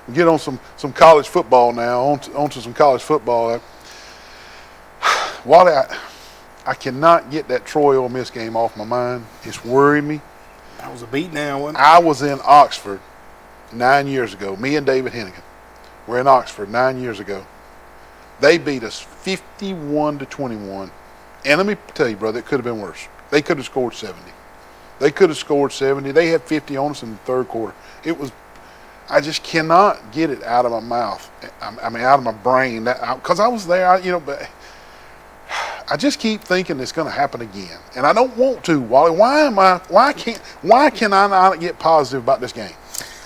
We get on some college football now. On to some college football. Wally, I cannot get that Troy Ole Miss game off my mind. It's worried me. That was a beatdown, wasn't it? I was in Oxford 9 years ago. Me and David Hennigan were in Oxford 9 years ago. They beat us 51-21. And let me tell you, brother, it could have been worse. They could have scored 70. They had 50 on us in the third quarter. I just cannot get it out of my mouth. I mean, out of my brain. Because I was there, but I just keep thinking it's going to happen again. And I don't want to, Wally. Why can I not get positive about this game?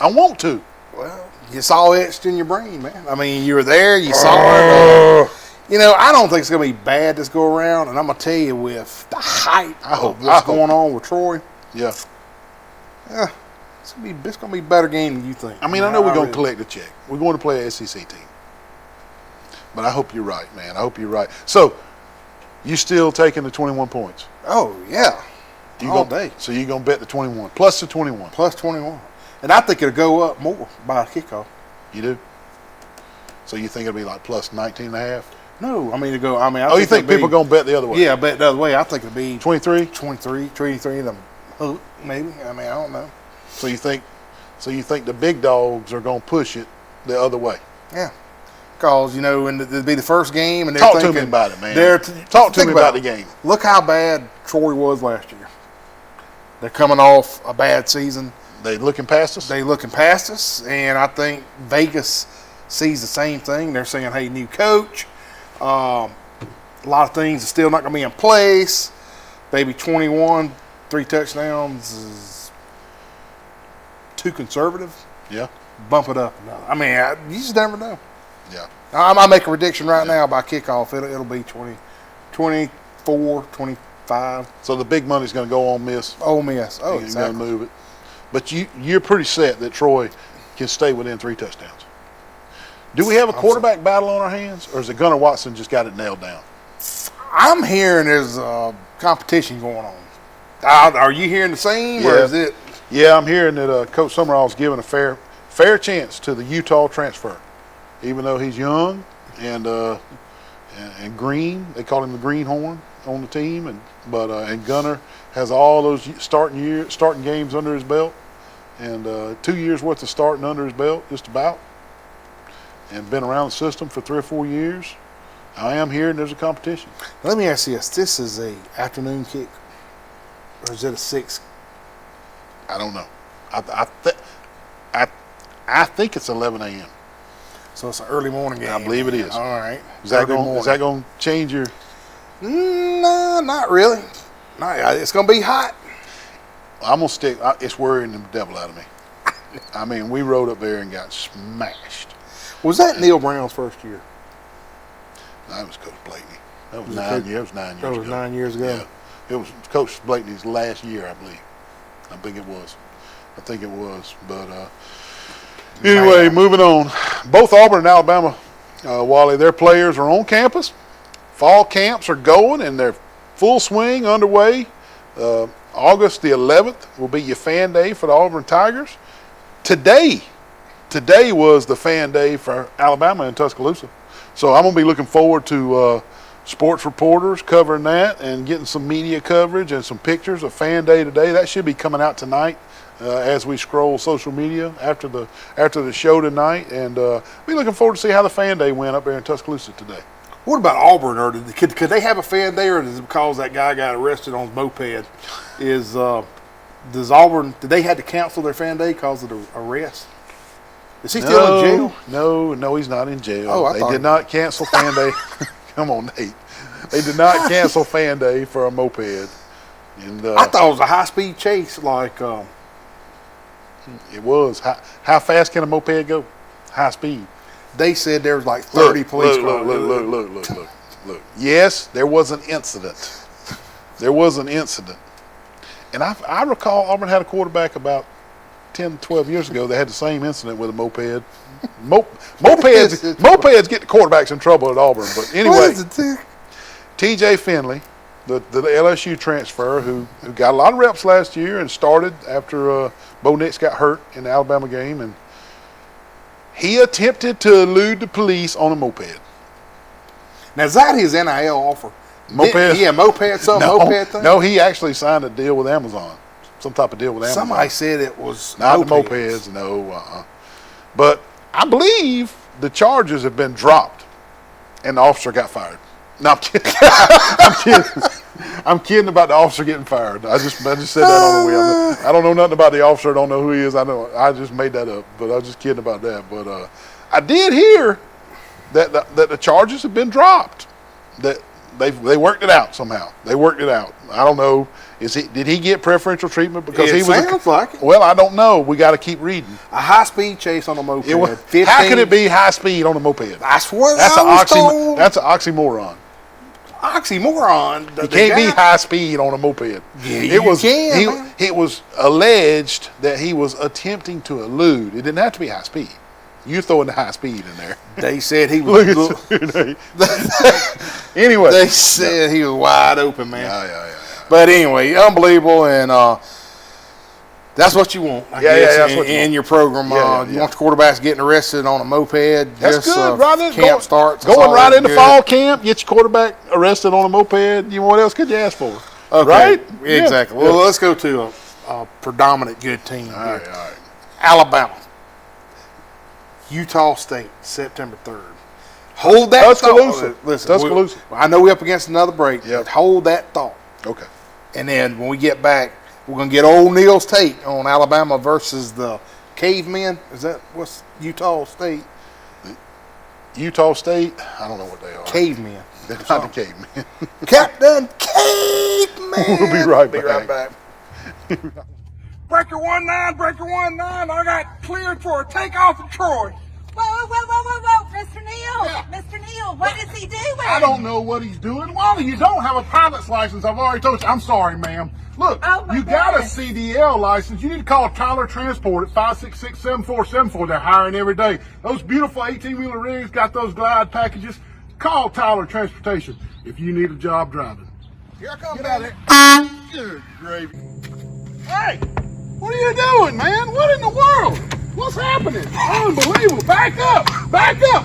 I want to. Well, it's all etched in your brain, man. I mean, you were there, you saw it. I don't think it's going to be bad this go around. And I'm going to tell you, with the height of what's going on with Troy, yeah, it's going to be a better game than you think. I mean, I know we're going to collect a check. We're going to play an SEC team. But I hope you're right, man. I hope you're right. So, you still taking the 21 points? Oh, yeah. All day. So you're going to bet the 21, plus the 21. Plus 21. And I think it'll go up more by kickoff. You do? So you think it'll be like plus 19.5? No, I think you think people are going to bet the other way? Yeah, bet the other way. I think it'll be 23? 23, the hook, maybe. I don't know. So you think the big dogs are going to push it the other way? Yeah. Because, and it'll be the first game. And they're Talk thinking, to me about it, man. Talk to me about the game. Look how bad Troy was last year. They're coming off a bad season. They looking past us? And I think Vegas sees the same thing. They're saying, hey, new coach. A lot of things are still not going to be in place. Maybe 21, 3 touchdowns is too conservative. Yeah. Bump it up. You just never know. Yeah. I might make a prediction right now by kickoff. It'll be 24, 25. So the big money's going to go on Miss. Ole Miss. Oh, You're exactly. going to move it. But you're pretty set that Troy can stay within 3 touchdowns. Do we have a quarterback battle on our hands, or is it Gunnar Watson just got it nailed down? I'm hearing there's a competition going on. Are you hearing the same, or is it? Yeah, I'm hearing that Coach Summerall's giving a fair chance to the Utah transfer, even though he's young and green. They call him the greenhorn on the team, and Gunnar has all those starting games under his belt, and 2 years worth of starting under his belt, just about, and been around the system for 3 or 4 years. I am hearing there's a competition. Let me ask you this: this is a afternoon kick, or is it a 6? I don't know. I think it's 11 a.m. So it's an early morning game. I believe it is. All right. Is that going to change your? No, not really. No, it's going to be hot. I'm going to stick. It's worrying the devil out of me. I mean, we rode up there and got smashed. Was that Neil Brown's first year? That was Coach Blakeney. That was 9 years. It was 9 years ago. That was 9 years ago. Yeah. It was Coach Blakeney's last year, I believe. I think it was. But anyway, moving on. Both Auburn and Alabama, Wally, their players are on campus. Fall camps are going and they're full swing underway. August the 11th will be your fan day for the Auburn Tigers. Today was the fan day for Alabama in Tuscaloosa. So I'm going to be looking forward to sports reporters covering that and getting some media coverage and some pictures of fan day today. That should be coming out tonight as we scroll social media after the show tonight. And be looking forward to see how the fan day went up there in Tuscaloosa today. What about Auburn? Or could they have a fan day, or is it because that guy got arrested on his moped? Does Auburn, did they have to cancel their fan day because of the arrest? Is he still in jail? No, he's not in jail. Oh, they did not cancel fan day. Come on, Nate. They did not cancel fan day for a moped. And I thought it was a high-speed chase. It was. How fast can a moped go? High speed. They said there was like 30 police cars. Look. Yes, there was an incident. And I recall Auburn had a quarterback about 10, 12 years ago that had the same incident with a moped. Mopeds get the quarterbacks in trouble at Auburn. But anyway, T.J. Finley, the LSU transfer who got a lot of reps last year and started after Bo Nix got hurt in the Alabama game, and he attempted to elude the police on a moped. Now, is that his NIL offer? Moped? Moped thing? No, he actually signed a deal with Amazon. Some type of deal with Amazon. Somebody said it was not the mopeds, no. But I believe the charges have been dropped, and the officer got fired. No, I'm kidding. I'm kidding about the officer getting fired. I just said that on the way. I don't know nothing about the officer. I don't know who he is. I just made that up, but I was just kidding about that. But I did hear that the charges have been dropped. That they worked it out somehow. They worked it out. I don't know. Did he get preferential treatment because he was? Sounds like it. Well, I don't know. We got to keep reading. A high-speed chase on a moped. How can it be high speed on a moped? I swear that's an oxymoron. Oxymoron. You can't be high speed on a moped. Yeah, it was alleged that he was attempting to elude. It didn't have to be high speed. You throwing the high speed in there. They said he was. Anyway, they said he was wide open, man. Yeah. But anyway, unbelievable, and that's what you want. I guess, in your program. You want the quarterbacks getting arrested on a moped. That's good. Camp starts. Going right into fall camp, get your quarterback arrested on a moped. What else could you ask for? Okay. Right? Exactly. Yeah. Well, let's go to a predominant good team. All right. Alabama. Utah State, September 3rd. Hold that Tuscaloosa. thought. Listen, Tuscaloosa. I know we're up against another break. Yep. But hold that thought. Okay. And then when we get back, we're going to get old Neil's take on Alabama versus the Cavemen. Is that what's Utah State? Utah State? I don't know what they are. Cavemen. They're not the cavemen. Captain Caveman. We'll be right back. Breaker 19, I got cleared for a takeoff in Troy. Whoa, Mr. Neal. Yeah. Mr. Neal, what is he doing? I don't know what he's doing. Wally, you don't have a pilot's license. I've already told you. I'm sorry, ma'am. Look, Oh, my you got a goodness. CDL license. You need to call Tyler Transport at 566-7474. They're hiring every day. Those beautiful 18-wheeler rigs got those glide packages. Call Tyler Transportation if you need a job driving. Here I come, Get out of there. Good gravy. Hey, what are you doing, man? What in the world? What's happening? Unbelievable. Back up.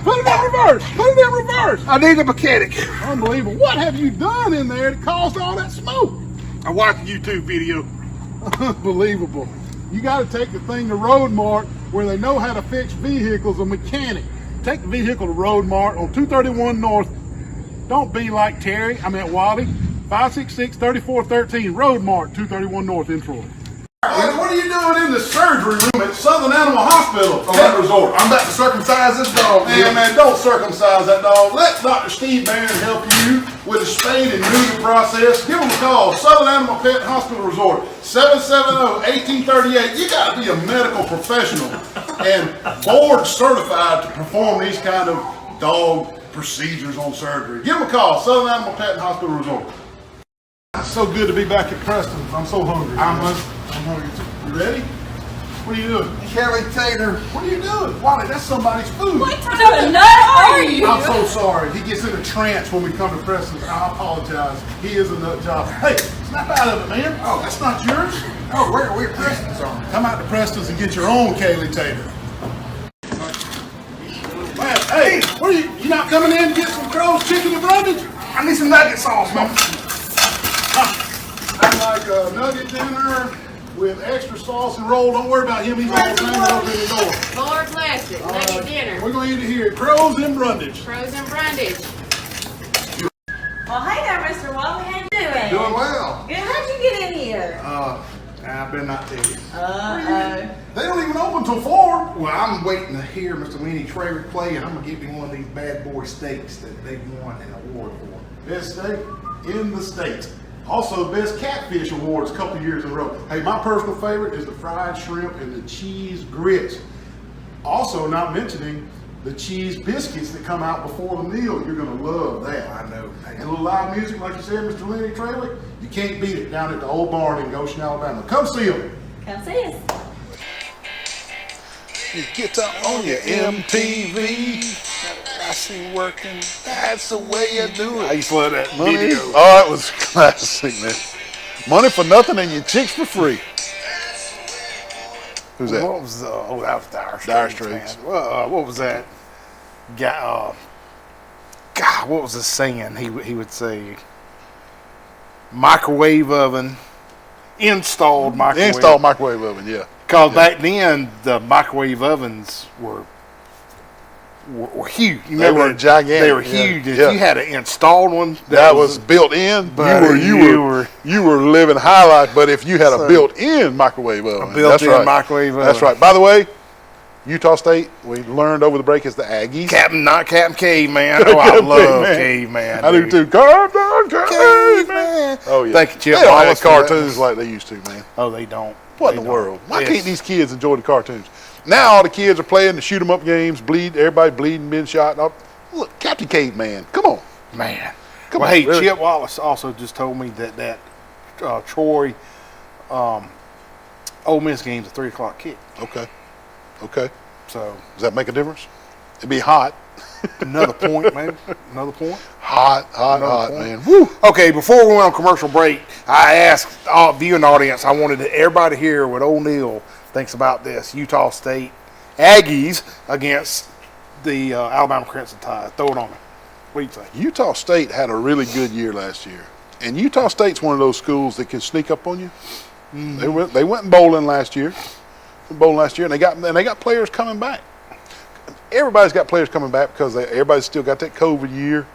Put it in reverse. I need a mechanic. Unbelievable. What have you done in there that caused all that smoke? I watched a YouTube video. Unbelievable. You got to take the thing to Road Mart where they know how to fix vehicles, a mechanic. Take the vehicle to Road Mart on 231 North. Don't be like Terry. I meant Wally. 566-3413. Road Mart, 231 North in Troy. What are you doing in the surgery room at Southern Animal Hospital Pet Resort? I'm about to circumcise this dog. Man, don't circumcise that dog. Let Dr. Steve Barron help you with the spade and neuter process. Give him a call. Southern Animal Pet Hospital Resort, 770-1838. You got to be a medical professional and board certified to perform these kind of dog procedures on surgery. Give him a call. Southern Animal Pet Hospital Resort. It's so good to be back at Preston's. I'm so hungry. I'm hungry too. You ready? What are you doing? Kelly Tater. What are you doing? Wally, that's somebody's food. What kind of a nut are you? I'm so sorry. He gets in a trance when we come to Preston's. I apologize. He is a nut job. Hey, snap out of it, man. Oh, that's not yours. Oh, we're Preston's on. Come out to Preston's and get your own Kaylee Tater. Man, hey, what are you not coming in to get some Crow's chicken and brundage? I need some nugget sauce, man. I'd like a nugget dinner with extra sauce and roll. Don't worry about him. He's all the time open the door. Lord bless it. Nugget dinner. We're going to eat it here. Crow's and brundage. Frozen brundage. Well, hey there, Mr. Wally. How you doing? Doing well. Good. How'd you get in here? I better not tell you. They don't even open till 4. Well, I'm waiting to hear Mr. Lenny Traver play, and I'm gonna give him one of these bad boy steaks that they won an award for. Best steak in the state. Also, best catfish awards a couple years in a row. Hey, my personal favorite is the fried shrimp and the cheese grits. Also, not mentioning the cheese biscuits that come out before the meal. You're gonna love that. I know. And a little live music, like you said, Mr. Lenny Traver, you can't beat it down at the old barn in Goshen, Alabama. Come see them. Come see us. You get on your MTV. I see working. That's the way you do it. I used to love that Money. video. Oh, it was classic, man. Money for nothing and your chicks for free. Who's that? What was that was Dire Straits. Dire Straits. Man. What was that guy? God, what was his saying? He would say, microwave oven, installed microwave. Installed microwave oven, yeah. Because back then the microwave ovens were huge. You They remember were gigantic. They were yeah. huge. If Yeah. you had an installed one that was built in, Buddy, you were living high life. But if you had a built-in microwave oven, built-in that's right. microwave oven. That's right. By the way, Utah State, we learned over the break, is the Aggies. Not Captain Caveman. Oh, I love Caveman. I do too. Captain Caveman. Oh yeah. Thank you, Chip. They don't have Wallace, for that. cartoons like they used to, man. Oh, they don't. What They in the don't. world? Why Yes. can't these kids enjoy the cartoons? Now all the kids are playing the shoot 'em up games, everybody bleeding, being shot. Look, Captain Caveman, come on. Man. Come Well, on, hey, really. Chip Wallace also just told me that Troy Ole Miss game's a 3 o'clock kick. Okay. So Does that make a difference? It'd be hot. another point, maybe. Another point. Hot, Another point. man. Woo. Okay, before we went on commercial break, I asked our viewing audience, I wanted everybody to hear what O'Neal thinks about this. Utah State Aggies against the Alabama Crimson Tide. Throw it on me. What do you think? Utah State had a really good year last year. And Utah State's one of those schools that can sneak up on you. They went bowling last year. And they got players coming back. Everybody's got players coming back because everybody's still got that COVID year.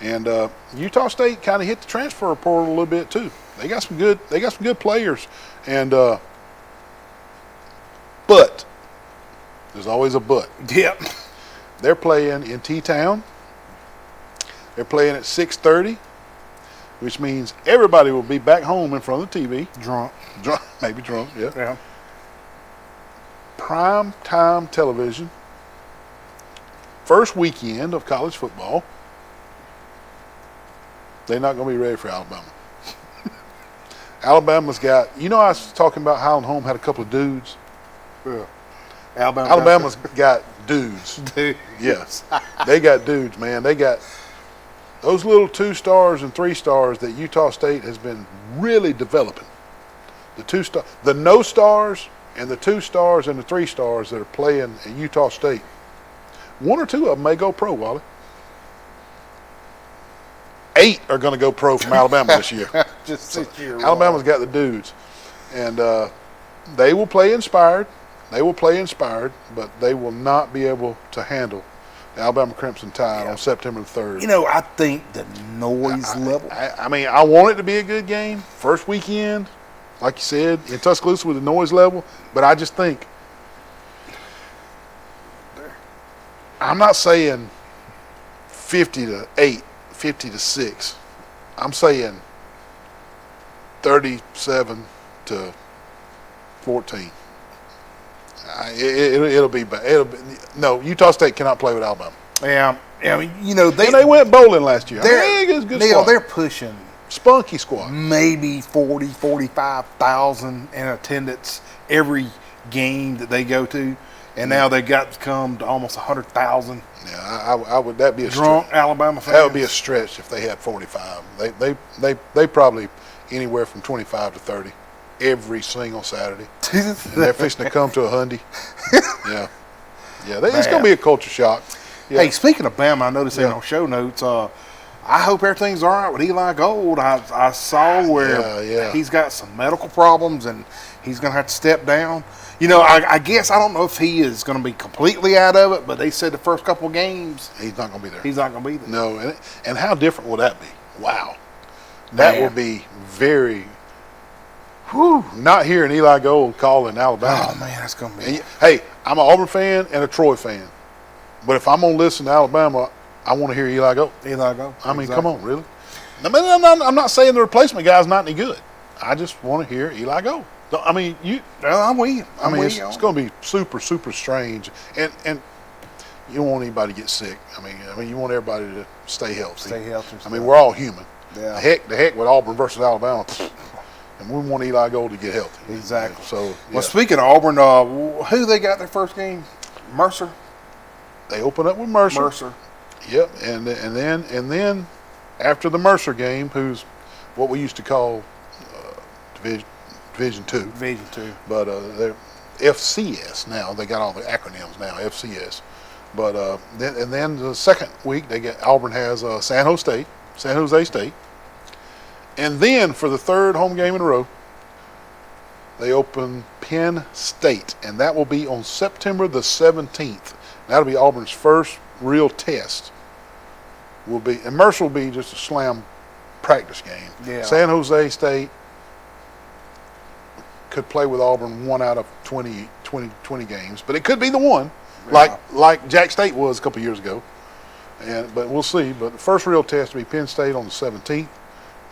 And Utah State kind of hit the transfer portal a little bit too. They got some good players. And but there's always a but. Yep. They're playing in T-Town. They're playing at 6:30, which means everybody will be back home in front of the TV. Drunk. Maybe drunk, yeah. Yeah. Prime time television. First weekend of college football. They're not going to be ready for Alabama. Alabama's got, I was talking about Highland Home had a couple of dudes. Yeah. Alabama's got dudes. Dude. Yes. They got dudes, man. They got those little 2 stars and 3 stars that Utah State has been really developing. The no stars and the 2 stars and the 3 stars that are playing at Utah State. 1 or 2 of them may go pro, Wally. 8 are going to go pro from Alabama this year. Just sit here. Alabama's got the dudes. And they will play inspired. But they will not be able to handle the Alabama Crimson Tide on September the 3rd. I think the noise level. I mean, I want it to be a good game. First weekend. like you said, in Tuscaloosa with the noise level. But I just think, I'm not saying 50-8, 50-6. I'm saying 37-14. It'll be bad. No, Utah State cannot play with Alabama. Yeah, I mean, They went bowling last year. Good Neil, squad. they're pushing Spunky squad. maybe 45,000 in attendance every game that they go to, and now they got to come to almost 100,000. Yeah, I would. That'd be a drunk stretch. Alabama fans. That would be a stretch if they had 45. They probably anywhere from 25 to 30 every single Saturday. And they're fixing to come to a Hyundai. Yeah. It's going to be a culture shock. Yeah. Hey, speaking of Bama, I noticed in our show notes. I hope everything's all right with Eli Gold. I saw where he's got some medical problems and he's going to have to step down. I guess I don't know if he is going to be completely out of it, but they said the first couple of games he's not going to be there. He's not going to be there. No, and how different will that be? Wow, that will be very. Not hearing Eli Gold calling Alabama. Oh man, that's going to be. Hey, I'm an Auburn fan and a Troy fan, but if I'm going to listen to Alabama, I want to hear Eli Gold. Eli Gold. I mean, come on, really? I'm not saying the replacement guy's not any good. I just want to hear Eli Gold. I mean, I'm with you. It's going to be super, super strange, and you don't want anybody to get sick. I mean, you want everybody to stay healthy. I mean, we're all human. Yeah. The heck with Auburn versus Alabama, and we want Eli Gold to get healthy. Exactly. So, well, speaking of Auburn, who they got their first game? Mercer. They open up with Mercer. Yep, and then after the Mercer game, who's what we used to call Division Two. But they're FCS now. They got all the acronyms now, FCS. But then the second week, Auburn has San Jose State. And then for the third home game in a row, they open Penn State. And that will be on September the 17th. That'll be Auburn's first real test. And Mercer will be just a slam practice game. Yeah. San Jose State could play with Auburn 1 out of 20 games, but it could be the one, like Jack State was a couple years ago. But we'll see. But the first real test will be Penn State on the 17th,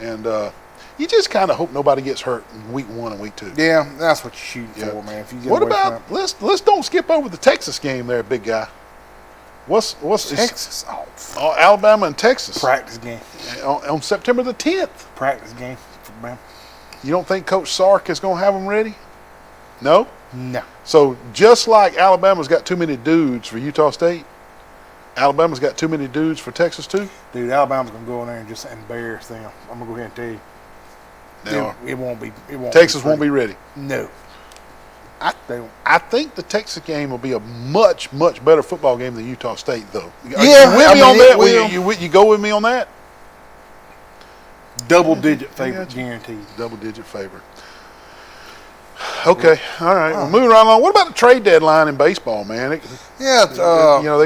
and you just kind of hope nobody gets hurt in week 1 and week 2. Yeah, that's what you're shooting for, man. If you get what away about from it. let's don't skip over the Texas game there, big guy. What's Texas? Alabama and Texas Practice game. on September the 10th. Practice game for Bama. You don't think Coach Sark is going to have them ready? No? No. So just like Alabama's got too many dudes for Utah State, Alabama's got too many dudes for Texas too? Dude, Alabama's going to go in there and just embarrass them. I'm going to go ahead and tell you. No. It won't be. Texas won't be ready. No. I think the Texas game will be a much, much better football game than Utah State, though. Yeah, you with me on that? will. You go with me on that? Double-digit favorite, guaranteed. Double-digit favorite. Okay, all right. Well, moving right along. What about the trade deadline in baseball, man? A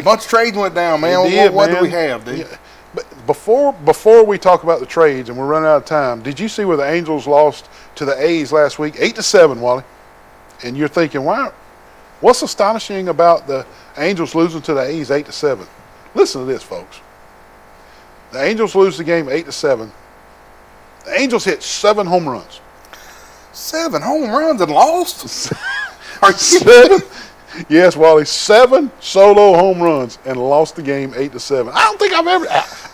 bunch of trades went down, man. What do we have, dude? Yeah. But before we talk about the trades, and we're running out of time, did you see where the Angels lost to the A's last week? 8-7, Wally. And you're thinking, wow, what's astonishing about the Angels losing to the A's 8-7? Listen to this, folks. The Angels lose the game 8-7. The Angels hit 7 home runs. 7 home runs and lost? Are you 7? Yes, Wally, 7 solo home runs and lost the game 8-7. I don't think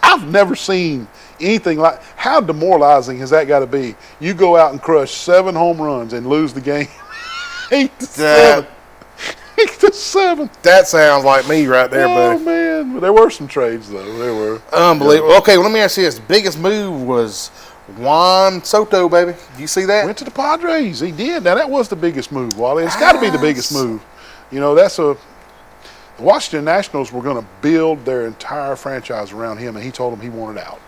I've never seen anything like. How demoralizing has that got to be? You go out and crush 7 home runs and lose the game 8-7. 8-7. That sounds like me right there, buddy. Oh man, but there were some trades though. There were. Unbelievable. Okay, well, let me ask you this: the biggest move was Juan Soto, baby. Did you see that? Went to the Padres. He did. Now that was the biggest move, Wally. It's got to be the biggest move. The Washington Nationals were going to build their entire franchise around him, and he told them he wanted out.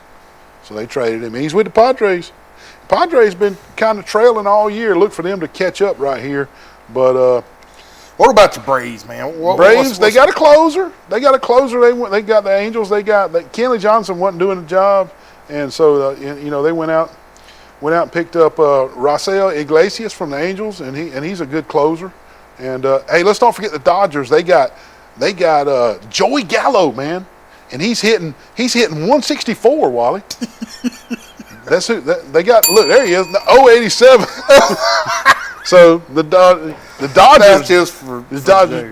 So they traded him, and he's with the Padres. Padres been kind of trailing all year. Look for them to catch up right here. But what about the Braves, man? Braves, they got a closer. They got the Angels. They got Kenley Johnson wasn't doing the job, and so they went out went out and picked up Raisel Iglesias from the Angels, and he's a good closer. And hey, let's don't forget the Dodgers. They got Joey Gallo, man, and he's hitting 164. Wally, that's who they got. Look, there he is, 087. So the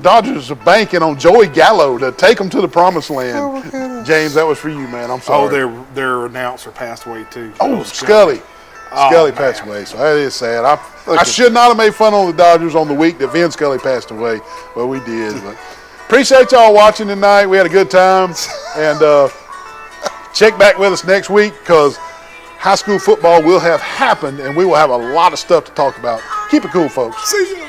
Dodgers are banking on Joey Gallo to take them to the promised land. James, that was for you, man. I'm sorry. Oh, their announcer passed away too. Oh, Scully. Scully passed away, so that is sad. I should not have made fun of the Dodgers on the week that Vin Scully passed away, but we did. But appreciate y'all watching tonight. We had a good time, and check back with us next week because high school football will have happened, and we will have a lot of stuff to talk about. Keep it cool, folks. See you.